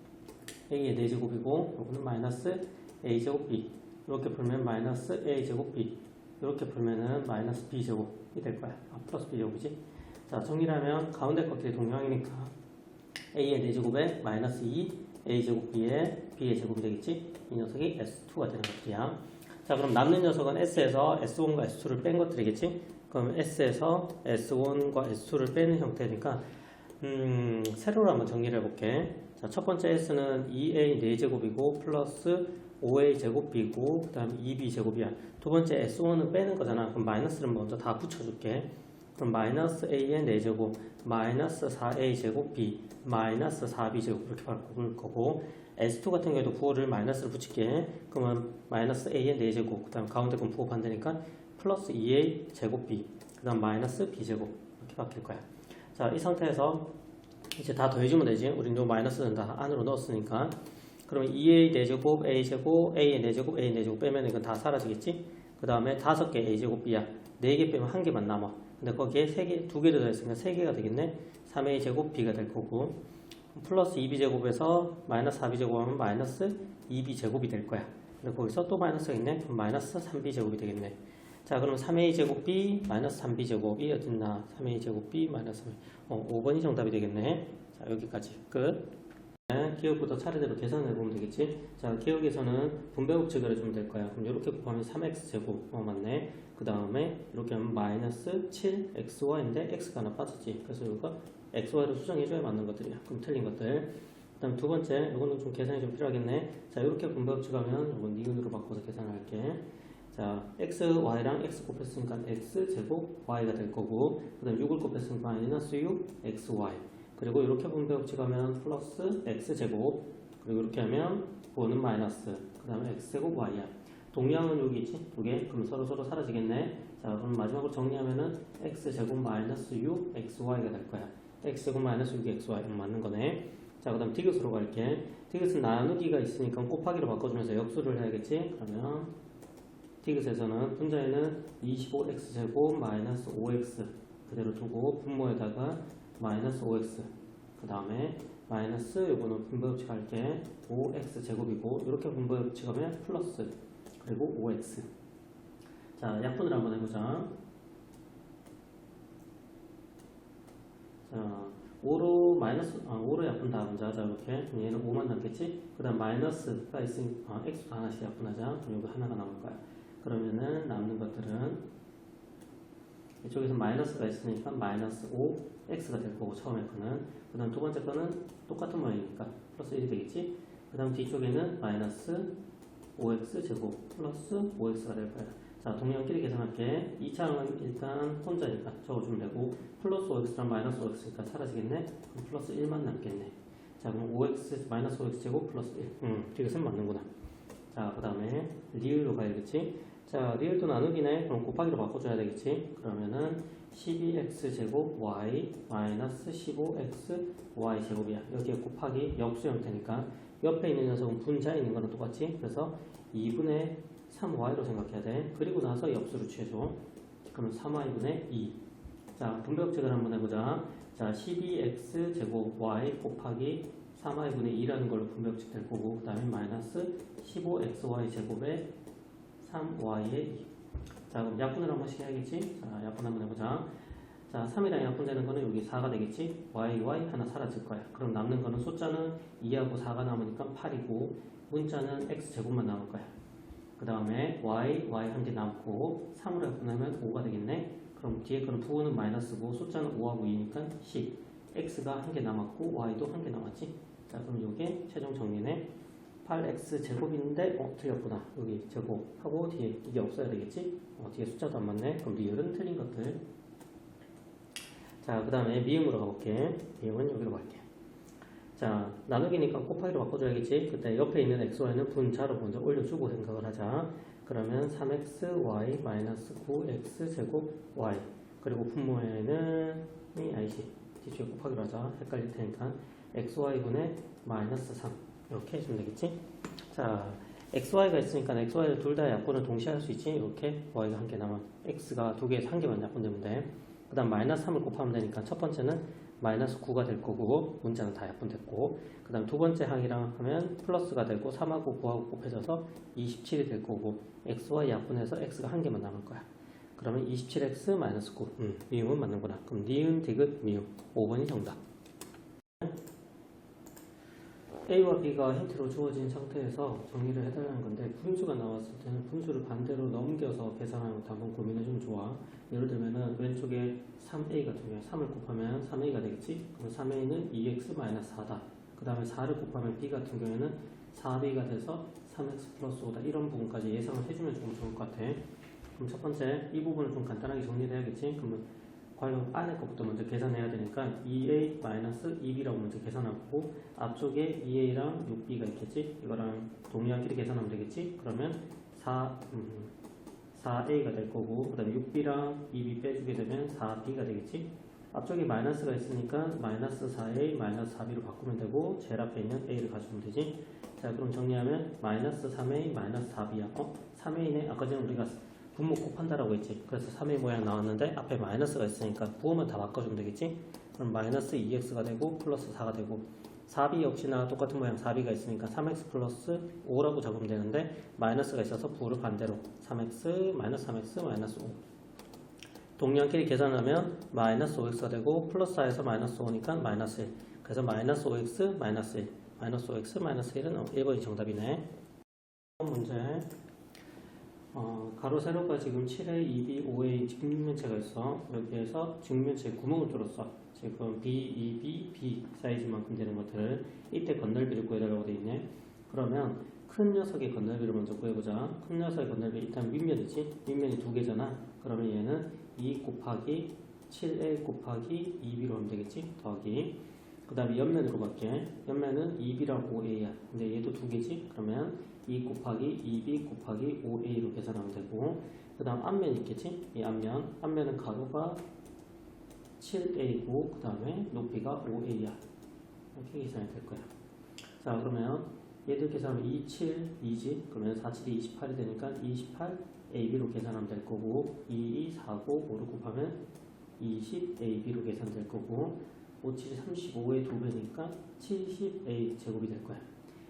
a의 4제곱이고 요거는 마이너스 a제곱 b, 이렇게 풀면 마이너스 a제곱 b, 이렇게 풀면은 마이너스 b제곱이 될 거야. 플러스 b제곱이지? 자, 정리하면 가운데 것들이 동량이니까 a의 4제곱에 마이너스 2 a제곱 b의 제곱이 되겠지? 이 녀석이 S2가 되는 것들이야. 자, 그럼 남는 녀석은 S에서 S1과 S2를 뺀 것들이겠지? 그럼 S에서 S1과 S2를 빼는 형태니까 세로로 한번 정리를 해볼게. 자, 첫 번째 S는 2A 4제곱이고 플러스 5A 제곱 B고 그 다음 2B 제곱이야. 두 번째 S1은 빼는 거잖아. 그럼 마이너스를 먼저 다 붙여줄게. 그럼 마이너스 A의 4제곱 마이너스 4A 제곱 B 마이너스 4B 제곱 이렇게 바꿀 거고 S2 같은 경우에도 부호를 마이너스를 붙일게. 그러면 마이너스 A의 4제곱 그 다음 가운데 건 부호 반대니까 플러스 2A 제곱 B 그 다음 마이너스 B 제곱 이렇게 바뀔 거야. 자, 이 상태에서 이제 다 더해주면 되지. 우린 요 마이너스는 다 안으로 넣었으니까. 그러면 2A 4제곱 A 제곱 A의 4제곱 A 4제곱 빼면 이건 다 사라지겠지. 그 다음에 5개 A 제곱 B야. 4개 빼면 1개만 남아. 근데 거기에 3개, 2개를 더했으니까 3개가 되겠네. 3A 제곱 B가 될 거고 플러스 2B 제곱에서 마이너스 4B 제곱하면 마이너스 2B 제곱이 될 거야. 근데 거기서 또 마이너스가 있네. 그럼 마이너스 3B 제곱이 되겠네. 자, 그럼 3A 제곱 B 마이너스 3B 제곱이 어딨나? 3A 제곱 B 마이너스 3B 5번이 정답이 되겠네. 자, 여기까지 끝. 기억부터 차례대로 계산해 보면 되겠지. 자, 기억에서는 분배법칙을 해주면 될 거야. 그럼 이렇게 곱하면 3x제곱 맞네. 그 다음에 이렇게 하면 마이너스 7xy인데 x가 하나 빠졌지. 그래서 이거 xy로 수정해줘야 맞는 것들이야. 그럼 틀린 것들. 그 다음 두 번째, 이거는 좀 계산이 좀 필요하겠네. 자, 이렇게 분배법칙하면 이건 니은으로 바꿔서 계산할게. 자, x, y랑 x 곱했으니까 x 제곱 y가 될 거고, 그 다음 6을 곱했으니까 마이너스 6 x, y. 그리고 이렇게 분배법칙하면 플러스 x 제곱, 그리고 이렇게 하면 9는 마이너스, 그 다음에 x 제곱 y야. 동량은 여기 있지? 두 개. 그럼 서로 사라지겠네. 자, 그럼 마지막으로 정리하면은 x 제곱 마이너스 6 x, y가 될 거야. x 제곱 마이너스 6 x, y. 맞는 거네. 자, 그 다음 디귿으로 갈게. 디귿은 나누기가 있으니까 곱하기로 바꿔주면서 역수를 해야겠지? 그러면 디귿에서는 분자에는 25x제곱 마이너스 5x 그대로 두고 분모에다가 마이너스 5x 그 다음에 마이너스 요거는 분배법칙 할게 5x제곱이고 이렇게 분배법칙하면 플러스 그리고 5x. 자, 약분을 한번 해보자. 자, 5로 약분 다 하자. 자, 이렇게. 얘는 5만 남겠지? 그 다음 마이너스가 있으니까, x도 하나씩 약분하자. 그럼 여기 하나가 남을 거야. 그러면은 남는 것들은 이쪽에서 마이너스가 있으니까 마이너스 5, x가 될 거고, 처음에 거는. 그 다음 두 번째 거는 똑같은 모양이니까 플러스 1이 되겠지? 그 다음 뒤쪽에는 마이너스 5x 제곱 플러스 5x가 될 거야. 자, 동량끼리 계산할게. 2차항은 일단 혼자니까 적어주면 되고 플러스 5x랑 마이너스 5x니까 사라지겠네? 그럼 플러스 1만 남겠네. 자, 그럼 5x 마이너스 5x 제곱 플러스 1. 디귿은 맞는구나. 자, 그 다음에 리을로 가야겠지? 자, 리을도 나누기네. 그럼 곱하기로 바꿔줘야 되겠지? 그러면은 12x 제곱 y 마이너스 15x y 제곱이야. 여기에 곱하기 역수 형태니까 옆에 있는 녀석은 분자에 있는 거랑 똑같지? 그래서 2분의 3y로 생각해야 돼. 그리고 나서 역수를 취해줘. 그럼 3y분의 2. 자, 분배법칙을 한번 해보자. 자, 12x 제곱 y 곱하기 3y분의 2라는 걸로 분배법칙 될 거고, 그 다음에 마이너스 15xy 제곱에 3y의 2. 자, 그럼 약분을 한 번씩 해야겠지? 자, 약분 한번 해보자. 자, 3이랑 약분되는 거는 여기 4가 되겠지? y 하나 사라질 거야. 그럼 남는 거는 숫자는 2하고 4가 남으니까 8이고, 문자는 x제곱만 남을 거야. 그 다음에 y 한 개 남고 3으로 약분하면 5가 되겠네. 그럼 뒤에 거는 부호는 마이너스고 숫자는 5하고 2니까 10. x가 한 개 남았고 y도 한 개 남았지. 자, 그럼 요게 최종 정리네. 8x 제곱인데 틀렸구나. 여기 제곱하고 뒤에 이게 없어야 되겠지. 뒤에 숫자도 안 맞네. 그럼 리을은 틀린 것들. 자, 그 다음에 미음으로 가볼게. 미음은 여기로 갈게. 자, 나누기니까 곱하기로 바꿔줘야겠지. 그때 옆에 있는 xy는 분자로 먼저 올려주고 생각을 하자. 그러면 3xy 마이너스 9x 제곱 y 그리고 분모에는 아니지 뒤쪽에 곱하기로 하자. 헷갈릴 테니까 xy분의 마이너스 3 이렇게 해주면 되겠지. 자, xy가 있으니까 xy를 둘 다 약분을 동시에 할 수 있지. 이렇게 y가 한 개 남아 x가 두 개에서 한 개만 약분되면 돼. 그 다음 마이너스 3을 곱하면 되니까 첫 번째는 마이너스 9가 될 거고 문자는 다 약분됐고, 그 다음 두 번째 항이랑 하면 플러스가 되고 3하고 9하고 곱해져서 27이 될 거고 xy 약분해서 x가 한 개만 남을 거야. 그러면 27x 마이너스 9. 미음은 맞는구나. 그럼 니은 디귿 미음 5번이 정답. A와 B가 힌트로 주어진 상태에서 정리를 해달라는 건데, 분수가 나왔을 때는 분수를 반대로 넘겨서 계산하는 것도 한번 고민해주면 좋아. 예를 들면은 왼쪽에 3A 같은 경우에 3을 곱하면 3A가 되겠지? 그럼 3A는 2x-4다. 그 다음에 4를 곱하면 B 같은 경우에는 4B가 돼서 3x 플러스 5다. 이런 부분까지 예상을 해주면 좀 좋을 것 같아. 그럼 첫 번째, 이 부분을 좀 간단하게 정리를 해야겠지? 그러면 괄호 안에 것부터 먼저 계산해야 되니까 2a-2b라고 먼저 계산하고 앞쪽에 2a랑 6b가 있겠지? 이거랑 동량끼리 계산하면 되겠지? 그러면 4a가 될 거고, 그 다음에 6b랑 2b 빼주게 되면 4b가 되겠지? 앞쪽에 마이너스가 있으니까 마이너스 4a 마이너스 4b로 바꾸면 되고 제일 앞에 있는 a를 가져오면 되지. 자, 그럼 정리하면 마이너스 3a 마이너스 4b야. 3a네? 아까 전에 우리가 분모 곱한다라고 했지. 그래서 3의 모양 나왔는데 앞에 마이너스가 있으니까 부호만 다 바꿔주면 되겠지. 그럼 마이너스 2x가 되고 플러스 4가 되고 4b 역시나 똑같은 모양 4b가 있으니까 3x 플러스 5라고 적으면 되는데 마이너스가 있어서 부호를 반대로 3x 마이너스 3x 마이너스 5. 동량끼리 계산하면 마이너스 5x가 되고 플러스 4에서 마이너스 5니까 마이너스 1. 그래서 마이너스 5x 마이너스 1 마이너스 5x 마이너스 1은 1번이 정답이네. 문제 가로 세로가 지금 7A, 2B, 5A 직면체가 있어. 여기에서 직면체에 구멍을 뚫었어. 지금 B, 2B, B 사이즈만큼 되는 것들을 이때 건널비를 구해달라고 되어 있네. 그러면 큰 녀석의 건널비를 먼저 구해보자. 큰 녀석의 건널비 일단 밑면이지. 밑면이 두 개잖아. 그러면 얘는 2 곱하기 7A 곱하기 2B로 하면 되겠지. 더하기. 그 다음에 옆면으로 갈게. 옆면은 2B랑 5A야. 근데 얘도 두 개지. 그러면 2 곱하기 2B 곱하기 5A로 계산하면 되고, 그 다음 앞면이 있겠지. 이 앞면은 가로가 7A고 그 다음에 높이가 5A야. 이렇게 계산이 될 거야. 자, 그러면 얘들 계산하면 2, 7, 2지. 그러면 4, 7이 28이 되니까 28 AB로 계산하면 될 거고, 2, 2, 4, 9, 5를 곱하면 20 AB로 계산될 거고, 5, 7이 35의 2배니까 70A 제곱이 될 거야.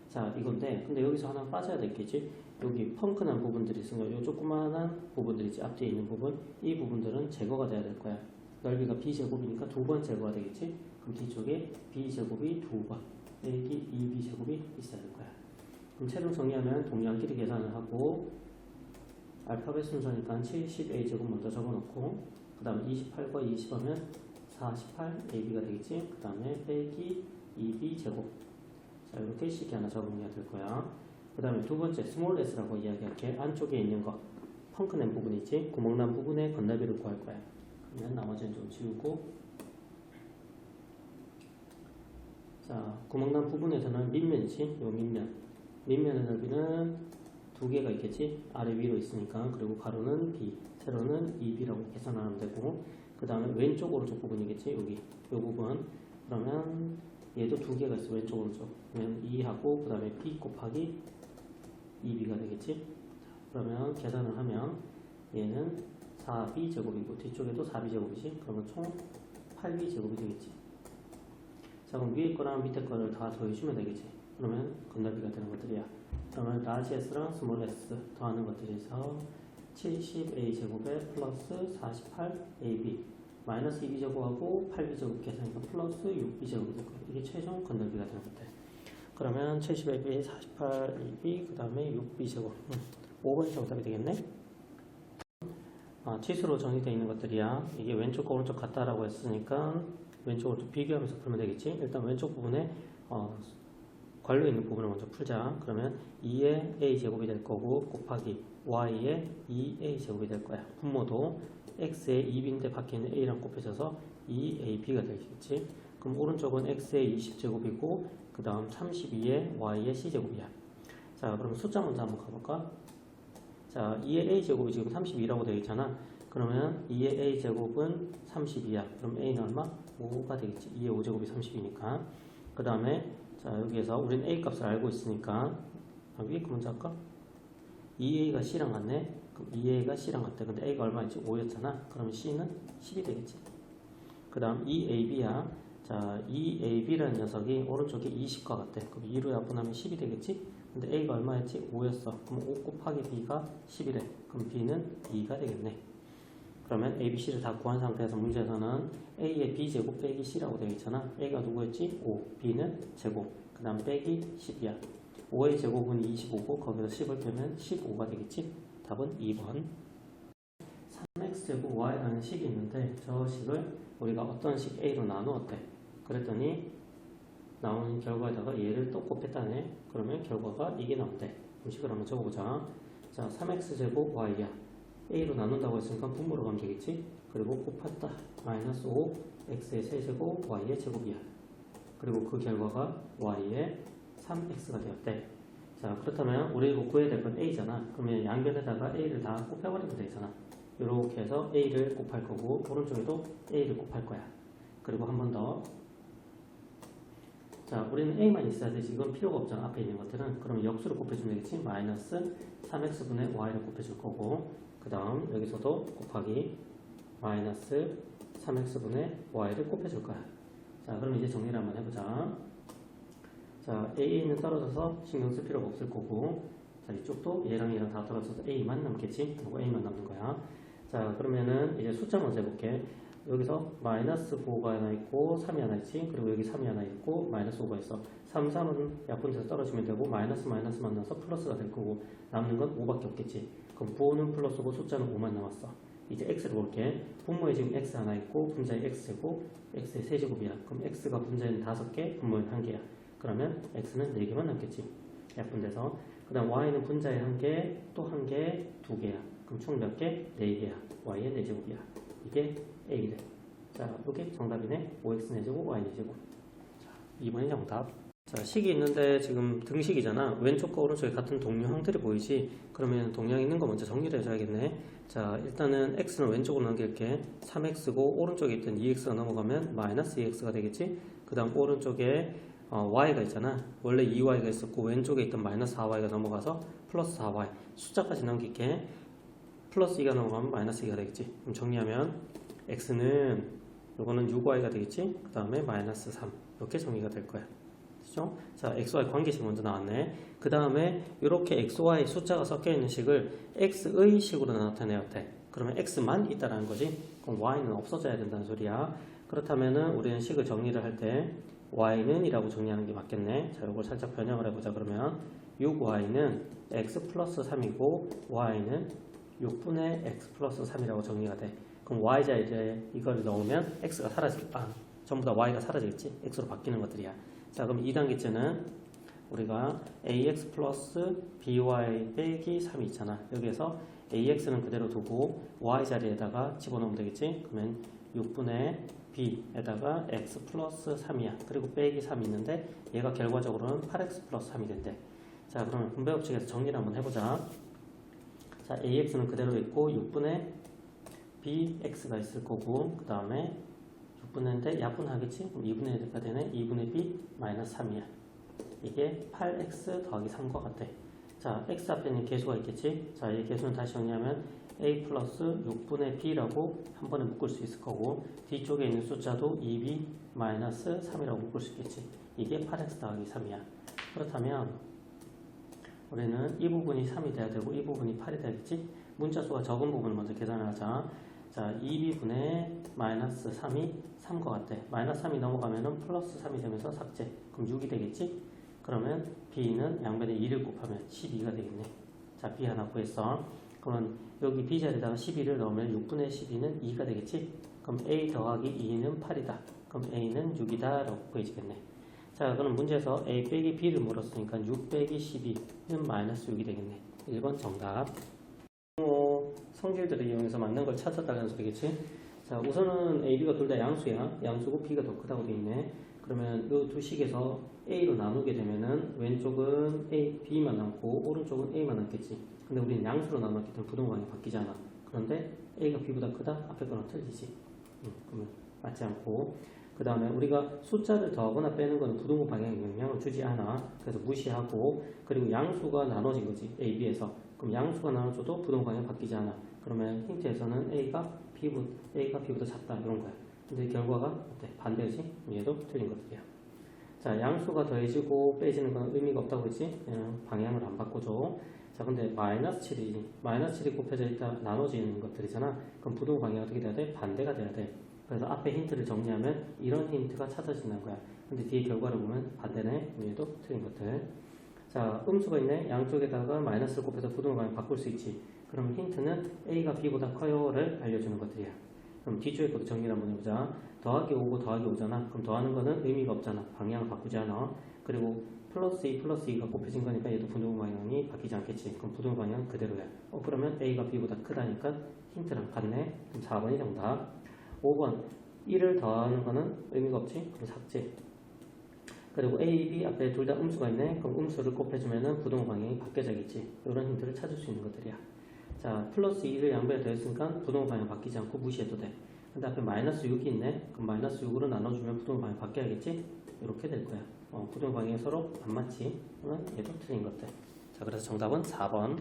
자, 이건데, 근데 여기서 하나 빠져야 되겠지? 여기 펑크난 부분들이 있으니까 요 조그만한 부분들이 있지. 앞뒤에 있는 부분, 이 부분들은 제거가 돼야 될 거야. 넓이가 B제곱이니까 두 번 제거가 되겠지? 그럼 뒤쪽에 B제곱이 두 번, 빼기 2B제곱이 있어야 될 거야. 그럼 최종 정리하면 동량끼리 계산을 하고, 알파벳 순서니까 70A제곱 먼저 적어놓고, 그 다음에 28과 20 하면 48AB가 되겠지? 그 다음에 빼기 2B제곱. 자, 이렇게 식이 하나 적응해야 될 거야. 그 다음에 두 번째, 스몰 s라고 이야기할게. 안쪽에 있는 거, 펑크낸 부분 있지? 구멍난 부분의 건널비를 구할 거야. 그러면 나머지는 좀 지우고, 자, 구멍난 부분에서는 밑면이지? 요 밑면. 밑면의 넓이는 두 개가 있겠지? 아래 위로 있으니까. 그리고 가로는 B, 세로는 2B라고 계산하면 되고, 그 다음에 왼쪽 오른쪽 부분이겠지? 여기 요 부분. 그러면 얘도 두 개가 있어. 왼쪽 오른쪽. 그러면 2하고 그 다음에 B 곱하기 2B가 되겠지? 그러면 계산을 하면 얘는 4B 제곱이고 뒤쪽에도 4B 제곱이지? 그러면 총 8B 제곱이 되겠지? 자, 그럼 위에 거랑 밑에 거를 다 더해주면 되겠지? 그러면 건널비가 되는 것들이야. 그러면 라지 s랑 스몰 s 더하는 것들에서 70A 제곱에 플러스 48AB 마이너스 2B 제곱하고 8B 제곱 계산이니까 플러스 6B 제곱이 될 거예요. 이게 최종 건널비가 되는 것들. 그러면 70AB, 48AB, 그 다음에 6B 제곱. 5번이 정답이 되겠네? 치수로 정의되어 있는 것들이야. 이게 왼쪽과 오른쪽 같다라고 했으니까 왼쪽 오른쪽 비교하면서 풀면 되겠지? 일단 왼쪽 부분에 괄호 있는 부분을 먼저 풀자. 그러면 2의 a 제곱이 될 거고 곱하기 y의 2a 제곱이 될 거야. 분모도 x의 2b인데 밖에 있는 a랑 곱해져서 2ab가 되겠지. 그럼 오른쪽은 x의 20제곱이고 그 다음 32의 y의 c제곱이야. 자, 그럼 숫자 먼저 한번 가볼까? 자, 2의 a제곱이 지금 32라고 되어 있잖아. 그러면 2의 a제곱은 32야. 그럼 a는 얼마? 5가 되겠지. 2의 5제곱이 30이니까. 그 다음에 자, 여기에서 우리는 a 값을 알고 있으니까 위에 거 먼저 할까? 2a가 c랑 같네. 그럼 2a가 c랑 같대. 근데 a가 얼마인지 5였잖아. 그러면 c는 10이 되겠지. 그 다음 2ab야. 자, 2ab라는 녀석이 오른쪽에 20과 같대. 그럼 2로 약분하면 10이 되겠지? 근데 a가 얼마였지? 5였어. 그럼 5 곱하기 b가 10이래. 그럼 b는 2가 되겠네. 그러면 a, b, c를 다 구한 상태에서 문제에서는 a의 b제곱 빼기 c라고 되어 있잖아. a가 누구였지? 5, b는 제곱, 그 다음 빼기 10이야. 5의 제곱은 25고 거기서 10을 빼면 15가 되겠지? 답은 2번. 3x제곱 y라는 식이 있는데 저 식을 우리가 어떤 식 a로 나누었대. 그랬더니 나오는 결과에다가 얘를 또 곱했다네. 그러면 결과가 이게 나온대. 그럼 식을 한번 적어보자. 자, 3x제곱 y야. a로 나눈다고 했으니까 분모로 가면 되겠지? 그리고 곱했다. 마이너스 5 x의 세제곱 y의 제곱이야. 그리고 그 결과가 y의 3x가 되었대. 자, 그렇다면 우리 이거 구해야 될 건 a잖아. 그러면 양변에다가 a를 다 곱해버리면 되잖아. 이렇게 해서 a를 곱할 거고 오른쪽에도 a를 곱할 거야. 그리고 한 번 더. 자, 우리는 a만 있어야 되지. 이건 필요가 없잖아. 앞에 있는 것들은. 그럼 역수를 곱해주면 되겠지? 마이너스 3x분의 y를 곱해줄 거고 그 다음 여기서도 곱하기 마이너스 3x분의 y를 곱해줄 거야. 자, 그럼 이제 정리를 한번 해보자. 자, a는 떨어져서 신경 쓸 필요가 없을 거고 자, 이쪽도 얘랑 얘랑 다 떨어져서 a만 남겠지? 그리고 a만 남는 거야. 자, 그러면은 이제 숫자 먼저 해볼게. 여기서 마이너스 9가 하나 있고 3이 하나 있지. 그리고 여기 3이 하나 있고 마이너스 5가 있어. 3, 3은 약분돼서 떨어지면 되고 마이너스 만나서 플러스가 될 거고 남는 건 5밖에 없겠지. 그럼 부호는 플러스고 숫자는 5만 남았어. 이제 x를 볼게. 분모에 지금 x 하나 있고 분자에 x제곱, x의 세제곱이야. 그럼 x가 분자에는 5개, 분모에는 1개야. 그러면 x는 4개만 남겠지. 약분돼서. 그 다음 y는 분자에 1개, 또 1개, 2개야. 그럼 총 몇 개? 4개야. y의 4제곱이야. 이게 a래. 자, 이게 정답이네. 5x 4제곱, y 4제곱. 자, 2번이 정답. 자, 식이 있는데 지금 등식이잖아. 왼쪽과 오른쪽에 같은 동류 형태를 보이지? 그러면 동량 있는 거 먼저 정리를 해줘야겠네. 자, 일단은 x는 왼쪽으로 넘길게. 3x고 오른쪽에 있던 2x가 넘어가면 마이너스 2x가 되겠지? 그 다음 오른쪽에 y가 있잖아. 원래 2y가 있었고 왼쪽에 있던 마이너스 4y가 넘어가서 플러스 4y. 숫자까지 넘길게. 플러스 2가 넘어가면 마이너스 2가 되겠지? 그럼 정리하면 x는 요거는 6y가 되겠지? 그 다음에 마이너스 3. 이렇게 정리가 될 거야. 그죠? 자, xy 관계식 먼저 나왔네. 그 다음에 이렇게 xy 숫자가 섞여 있는 식을 x의 식으로 나타내야 돼. 그러면 x만 있다라는 거지. 그럼 y는 없어져야 된다는 소리야. 그렇다면은 우리는 식을 정리를 할 때 y는 이라고 정리하는 게 맞겠네. 자, 이걸 살짝 변형을 해보자. 그러면 6y는 x 플러스 3이고 y는 6분의 x 플러스 3이라고 정리가 돼. 그럼 y자 이제 이걸 넣으면 x가 전부 다 y가 사라지겠지. x로 바뀌는 것들이야. 자, 그럼 2단계째는 우리가 ax 플러스 by 빼기 3이 있잖아. 여기에서 ax는 그대로 두고 y 자리에다가 집어넣으면 되겠지. 그러면 6분의 b에다가 x 플러스 3이야. 그리고 빼기 3이 있는데 얘가 결과적으로는 8x 플러스 3이 된대. 자, 그러면 분배법칙에서 정리를 한번 해보자. 자, ax는 그대로 있고 6분의 bx가 있을 거고 그 다음에 6분의인데 약분하겠지? 그럼 2분의 1가 되네. 2분의 b 마이너스 3이야. 이게 8x 더하기 3과 같아. 자, x 앞에는 개수가 있겠지? 자, 이 개수는 다시 정리하면 a 플러스 6분의 b라고 한 번에 묶을 수 있을 거고 뒤쪽에 있는 숫자도 2b 마이너스 3이라고 묶을 수 있겠지. 이게 8x 더하기 3이야. 그렇다면 우리는 이 부분이 3이 돼야 되고 이 부분이 8이 되겠지? 문자수가 적은 부분을 먼저 계산을 하자. 자, 2b분의 마이너스 3이 3과 같아. 마이너스 3이 넘어가면은 플러스 3이 되면서 삭제. 그럼 6이 되겠지? 그러면 b는 양변에 2를 곱하면 12가 되겠네. 자, b 하나 구했어. 그러면 여기 b 자리에다가 12를 넣으면 6분의 12는 2가 되겠지? 그럼 a 더하기 2는 8이다. 그럼 a는 6이다 라고 구해지겠네. 자, 그럼 문제에서 a 빼기 b를 물었으니까 6 빼기 12는 마이너스 6이 되겠네. 1번 정답. 성질들을 이용해서 맞는 걸 찾았다는 소리겠지? 자, 우선은 a, b가 둘 다 양수야. 양수고 b가 더 크다고 돼 있네. 그러면 이 두 식에서 a로 나누게 되면은 왼쪽은 a, b만 남고 오른쪽은 a만 남겠지. 근데 우리는 양수로 나눴기 때문에 부동강이 바뀌지 않아. 그런데 a가 b보다 크다? 앞에 거랑 틀리지. 그러면 맞지 않고. 그 다음에 우리가 숫자를 더하거나 빼는 거는 부동호 방향에 영향을 주지 않아. 그래서 무시하고. 그리고 양수가 나눠진 거지. a, b에서. 그럼 양수가 나눠져도 부동호 방향이 바뀌지 않아. 그러면 힌트에서는 a가 b보다 작다 이런 거야. 근데 결과가 어때? 반대지? 얘도 틀린 것들이야. 자, 양수가 더해지고 빼지는 건 의미가 없다고 그랬지? 그냥 방향을 안 바꿔줘. 자, 근데 마이너스 7이 곱해져 있다 나눠지는 것들이잖아. 그럼 부동호 방향이 어떻게 돼야 돼? 반대가 돼야 돼. 그래서 앞에 힌트를 정리하면 이런 힌트가 찾아진다는 거야. 근데 뒤에 결과를 보면 반대네. 얘도 틀린 것들. 자, 음수가 있네. 양쪽에다가 마이너스를 곱해서 부동호 방향 바꿀 수 있지. 그럼 힌트는 a가 b보다 커요를 알려주는 것들이야. 그럼 뒤쪽에 것도 정리를 한번 해보자. 더하기 5고 더하기 5잖아. 그럼 더하는 거는 의미가 없잖아. 방향을 바꾸지 않아. 그리고 플러스 2 플러스 2가 곱해진 거니까 얘도 부동호 방향이 바뀌지 않겠지. 그럼 부동호 방향은 그대로야. 그러면 a가 b보다 크다니까 힌트랑 같네. 그럼 4번이 정답. 5번 1을 더하는 거는 의미가 없지. 그럼 삭제. 그리고 a, b 앞에 둘 다 음수가 있네. 그럼 음수를 곱해주면은 부동호 방향이 바뀌어져야겠지. 이런 힌트를 찾을 수 있는 것들이야. 자, 플러스 2를 양변에 더했으니까 부동호 방향 바뀌지 않고 무시해도 돼. 근데 앞에 마이너스 6이 있네. 그럼 마이너스 6으로 나눠주면 부동호 방향 바뀌어야겠지? 이렇게 될 거야. 부동호 방향이 서로 안 맞지? 그러면 얘도 틀린 것들. 자, 그래서 정답은 4번.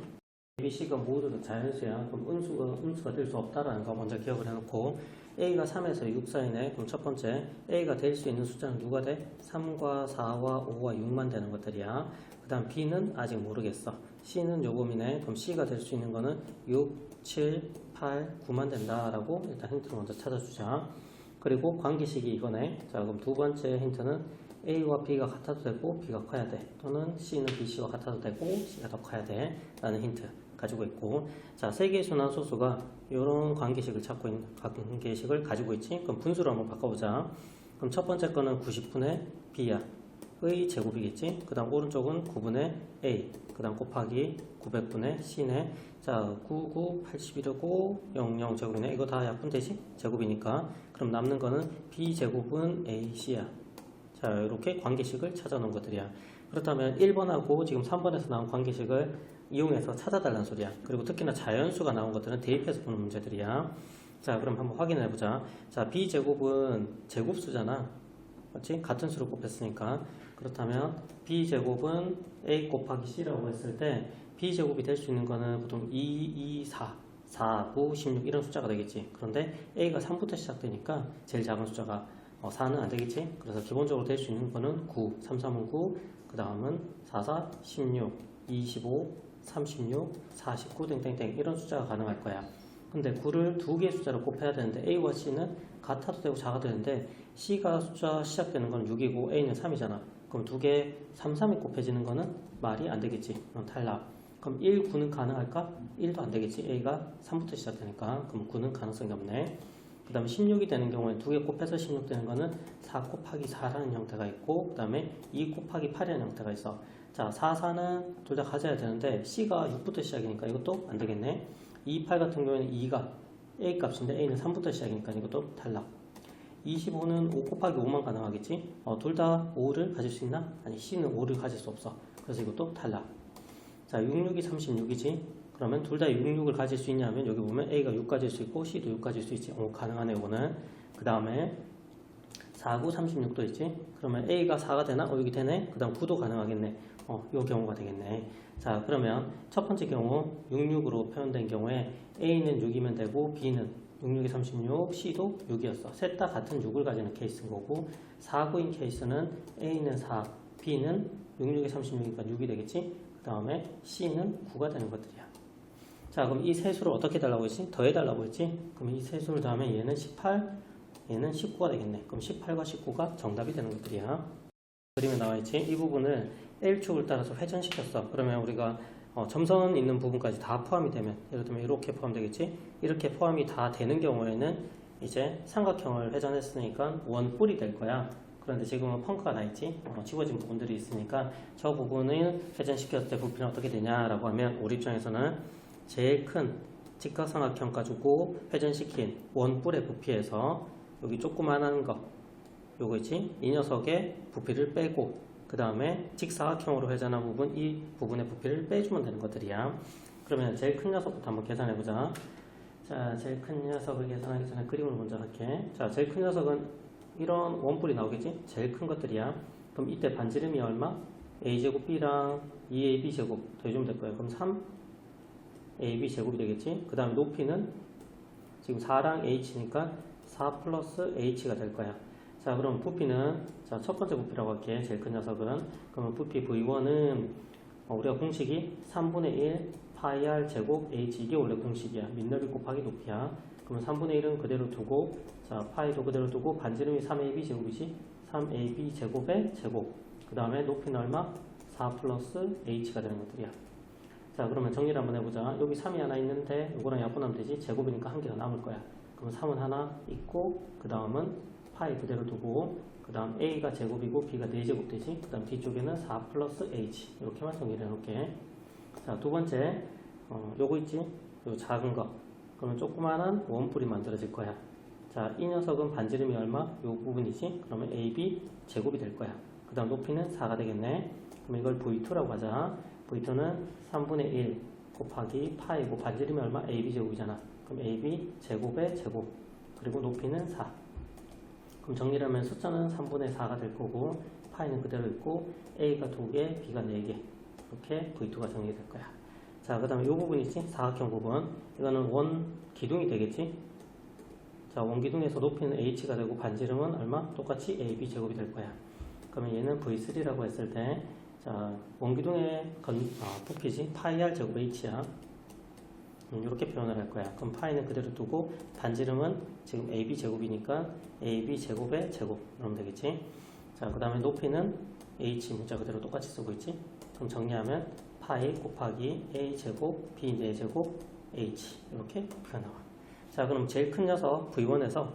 A, B, C가 모두 다 자연수야. 그럼 음수가 될 수 없다라는 거 먼저 기억을 해놓고 A가 3에서 6 사이네. 그럼 첫 번째 A가 될 수 있는 숫자는 누가 돼? 3과 4와 5와 6만 되는 것들이야. 그 다음 B는 아직 모르겠어. C는 요금이네. 그럼 C가 될 수 있는 거는 6, 7, 8, 9만 된다라고 일단 힌트를 먼저 찾아주자. 그리고 관계식이 이거네. 자, 그럼 두 번째 힌트는 A와 B가 같아도 되고 B가 커야 돼. 또는 C는 B, C와 같아도 되고 C가 더 커야 돼. 라는 힌트. 가지고 있고, 자, 세 개의 순환소수가 이런 관계식을 관계식을 가지고 있지. 그럼 분수로 한번 바꿔보자. 그럼 첫 번째 거는 90분의 b야. 의 제곱이겠지. 그 다음 오른쪽은 9분의 a. 그 다음 곱하기 900분의 c네. 자, 9, 9, 81이고 0, 0 제곱이네. 이거 다 약분되지? 제곱이니까. 그럼 남는 거는 b제곱은 ac야. 자, 이렇게 관계식을 찾아놓은 것들이야. 그렇다면 1번하고 지금 3번에서 나온 관계식을 이용해서 찾아달라는 소리야. 그리고 특히나 자연수가 나온 것들은 대입해서 푸는 문제들이야. 자, 그럼 한번 확인해보자. 자, b제곱은 제곱수잖아. 맞지? 같은 수를 곱했으니까. 그렇다면 b제곱은 a 곱하기 c라고 했을 때 b제곱이 될 수 있는 거는 보통 2, 2, 4, 9, 16 이런 숫자가 되겠지. 그런데 a가 3부터 시작되니까 제일 작은 숫자가 4는 안 되겠지. 그래서 기본적으로 될 수 있는 거는 9, 3, 3은 9, 그 다음은 4, 4, 16, 25, 36, 49 땡땡땡 이런 숫자가 가능할 거야. 근데 9를 두 개의 숫자로 곱해야 되는데 a와 c는 같아도 되고 작아도 되는데 c가 숫자 시작되는 건 6이고 a는 3이잖아. 그럼 두 개 3, 3이 곱해지는 거는 말이 안 되겠지. 탈락. 그럼 1, 9는 가능할까? 1도 안 되겠지. a가 3부터 시작되니까. 그럼 9는 가능성이 없네. 그 다음에 16이 되는 경우에 두 개 곱해서 16 되는 거는 4 곱하기 4라는 형태가 있고, 그 다음에 2 곱하기 8이라는 형태가 있어. 자, 4, 4는 둘 다 가져야 되는데 c가 6부터 시작이니까 이것도 안 되겠네. 2, 8 같은 경우에는 2가 a 값인데 a는 3부터 시작이니까 이것도 탈락. 25는 5 곱하기 5만 가능하겠지? 둘 다 5를 가질 수 있나? 아니, c는 5를 가질 수 없어. 그래서 이것도 탈락. 자, 66이 36이지? 그러면 둘 다 66을 가질 수 있냐면 여기 보면 a가 6 가질 수 있고 c도 6 가질 수 있지. 가능하네, 이거는. 그 다음에 4, 9, 36도 있지? 그러면 a가 4가 되나? 여기 되네? 그 다음 9도 가능하겠네. 요 경우가 되겠네. 자, 그러면 첫 번째 경우 66으로 표현된 경우에 a는 6이면 되고 b는 66이 36, c도 6이었어. 셋 다 같은 6을 가지는 케이스인 거고, 4, 9인 케이스는 a는 4, b는 66이 36이니까 6이 되겠지? 그 다음에 c는 9가 되는 것들이야. 자, 그럼 이 세 수를 어떻게 달라고 했지? 더해달라고 했지? 그럼 이 세 수를 더하면 얘는 18, 얘는 19가 되겠네. 그럼 18과 19가 정답이 되는 것들이야. 그림에 나와 있지? 이 부분을 L축을 따라서 회전시켰어. 그러면 우리가 점선 있는 부분까지 다 포함이 되면, 예를 들면 이렇게 포함되겠지? 이렇게 포함이 다 되는 경우에는 이제 삼각형을 회전했으니까 원뿔이 될 거야. 그런데 지금은 펑크가 나 있지? 집어진 부분들이 있으니까 저 부분을 회전시켰을 때 부피는 어떻게 되냐라고 하면 우리 입장에서는 제일 큰 직각삼각형 가지고 회전시킨 원뿔의 부피에서 여기 조그만한 거 요거 있지? 이 녀석의 부피를 빼고 그 다음에 직사각형으로 회전한 부분, 이 부분의 부피를 빼주면 되는 것들이야. 그러면 제일 큰 녀석부터 한번 계산해보자. 자, 제일 큰 녀석을 계산하기 전에 그림을 먼저 할게. 자, 제일 큰 녀석은 이런 원뿔이 나오겠지? 제일 큰 것들이야. 그럼 이때 반지름이 얼마? a제곱 b랑 2ab 제곱 더해주면 될 거야. 그럼 3ab 제곱이 되겠지? 그 다음에 높이는 지금 4랑 h니까 4 플러스 h가 될 거야. 자, 그럼 부피는, 자, 첫 번째 부피라고 할게. 제일 큰 녀석은. 그러면 부피 V1은, 우리가 공식이 3분의 1 파이 r 제곱 h, 이게 원래 공식이야. 밑넓이 곱하기 높이야. 그러면 3분의 1은 그대로 두고, 자, 파이도 그대로 두고, 반지름이 3ab 제곱이지? 3ab 제곱의 제곱. 그 다음에 높이는 얼마? 4 플러스 h가 되는 것들이야. 자, 그러면 정리를 한번 해보자. 여기 3이 하나 있는데, 이거랑 약분하면 되지? 제곱이니까 한 개가 남을 거야. 그럼 3은 하나 있고, 그 다음은 파이 그대로 두고, 그 다음 a가 제곱이고 b가 4제곱 되지? 그 다음 뒤쪽에는 4 플러스 h. 이렇게만 정리를 해놓을게. 자, 두 번째, 요거 있지? 요 작은 거. 그러면 조그마한 원뿔이 만들어질 거야. 자, 이 녀석은 반지름이 얼마? 요 부분이지? 그러면 ab 제곱이 될 거야. 그 다음 높이는 4가 되겠네. 그럼 이걸 v2라고 하자. v2는 3분의 1 곱하기 파이고 반지름이 얼마? ab 제곱이잖아. 그럼 ab 제곱의 제곱. 그리고 높이는 4. 그럼 정리를 하면 숫자는 3분의 4가 될 거고, 파이는 그대로 있고, a가 2개, b가 4개. 이렇게 v2가 정리될 거야. 자, 그 다음에 이 부분 있지? 사각형 부분. 이거는 원 기둥이 되겠지? 자, 원 기둥에서 높이는 h가 되고, 반지름은 얼마? 똑같이 ab 제곱이 될 거야. 그러면 얘는 v3라고 했을 때, 자, 원 기둥의 부피지? 파이 r 제곱 h야. 이렇게 표현을 할 거야. 그럼 파이는 그대로 두고 반지름은 지금 ab 제곱이니까 ab 제곱의 제곱 그러면 되겠지. 자, 그 다음에 높이는 h 문자 그대로 똑같이 쓰고 있지. 그럼 정리하면 파이 곱하기 a 제곱 b 4제곱 h 이렇게 부피가 나와. 자, 그럼 제일 큰 녀석 v1에서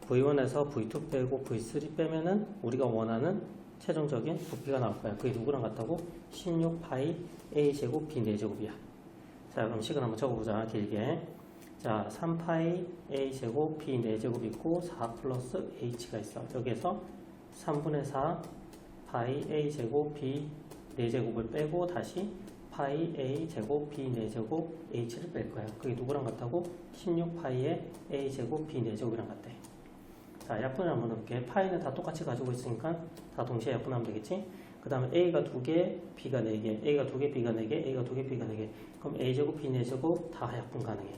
v2 빼고 v3 빼면은 우리가 원하는 최종적인 부피가 나올 거야. 그게 누구랑 같다고? 16파이 a 제곱 b 4제곱이야. 자, 그럼 식을 한번 적어보자. 길게. 자, 3파이 a 제곱 b 4제곱 있고 4 플러스 h가 있어. 여기에서 3분의 4 파이 a 제곱 b 4제곱을 빼고 다시 파이 a 제곱 b 4제곱 h를 뺄 거야. 그게 누구랑 같다고? 16파이의 a 제곱 b 4제곱이랑 같대. 자, 약분을 한번 해볼게. 파이는 다 똑같이 가지고 있으니까 다 동시에 약분하면 되겠지? 그 다음에 a가 2개, b가 4개, a가 2개, b가 4개, a가 2개, b가 4개. 그럼 a 제곱, b 4제곱 다 약분 가능해.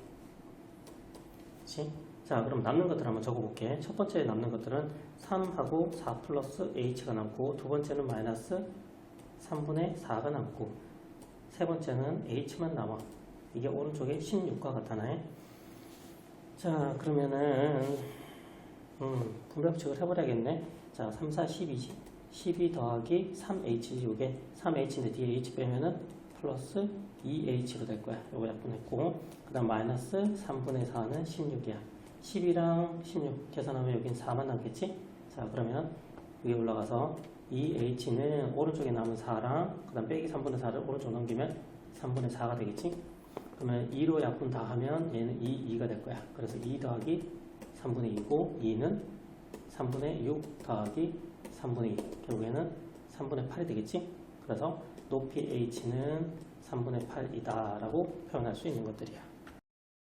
그치? 자, 그럼 남는 것들 한번 적어볼게. 첫 번째 남는 것들은 3하고 4 플러스 h가 남고, 두 번째는 마이너스 3분의 4가 남고, 세 번째는 h만 남아. 이게 오른쪽에 16과 같아나요? 자, 그러면은 분배법칙을 해버려야겠네. 자, 3, 4, 12지. 12 더하기 3h지. 이게 3h인데 뒤에 h 빼면은 플러스 2h로 될 거야. 요거 약분했고, 그 다음 마이너스 3분의 4는 16이야. 10이랑 16 계산하면 여긴 4만 남겠지? 자, 그러면 위에 올라가서 2h는 오른쪽에 남은 4랑 그 다음 빼기 3분의 4를 오른쪽 넘기면 3분의 4가 되겠지? 그러면 2로 약분 다 하면 얘는 2가 될 거야. 그래서 2 더하기 3분의 2고 2는 3분의 6 더하기 3분의 2. 결국에는 3분의 8이 되겠지? 그래서 높이 h는 3분의 8이다 라고 표현할 수 있는 것들이야.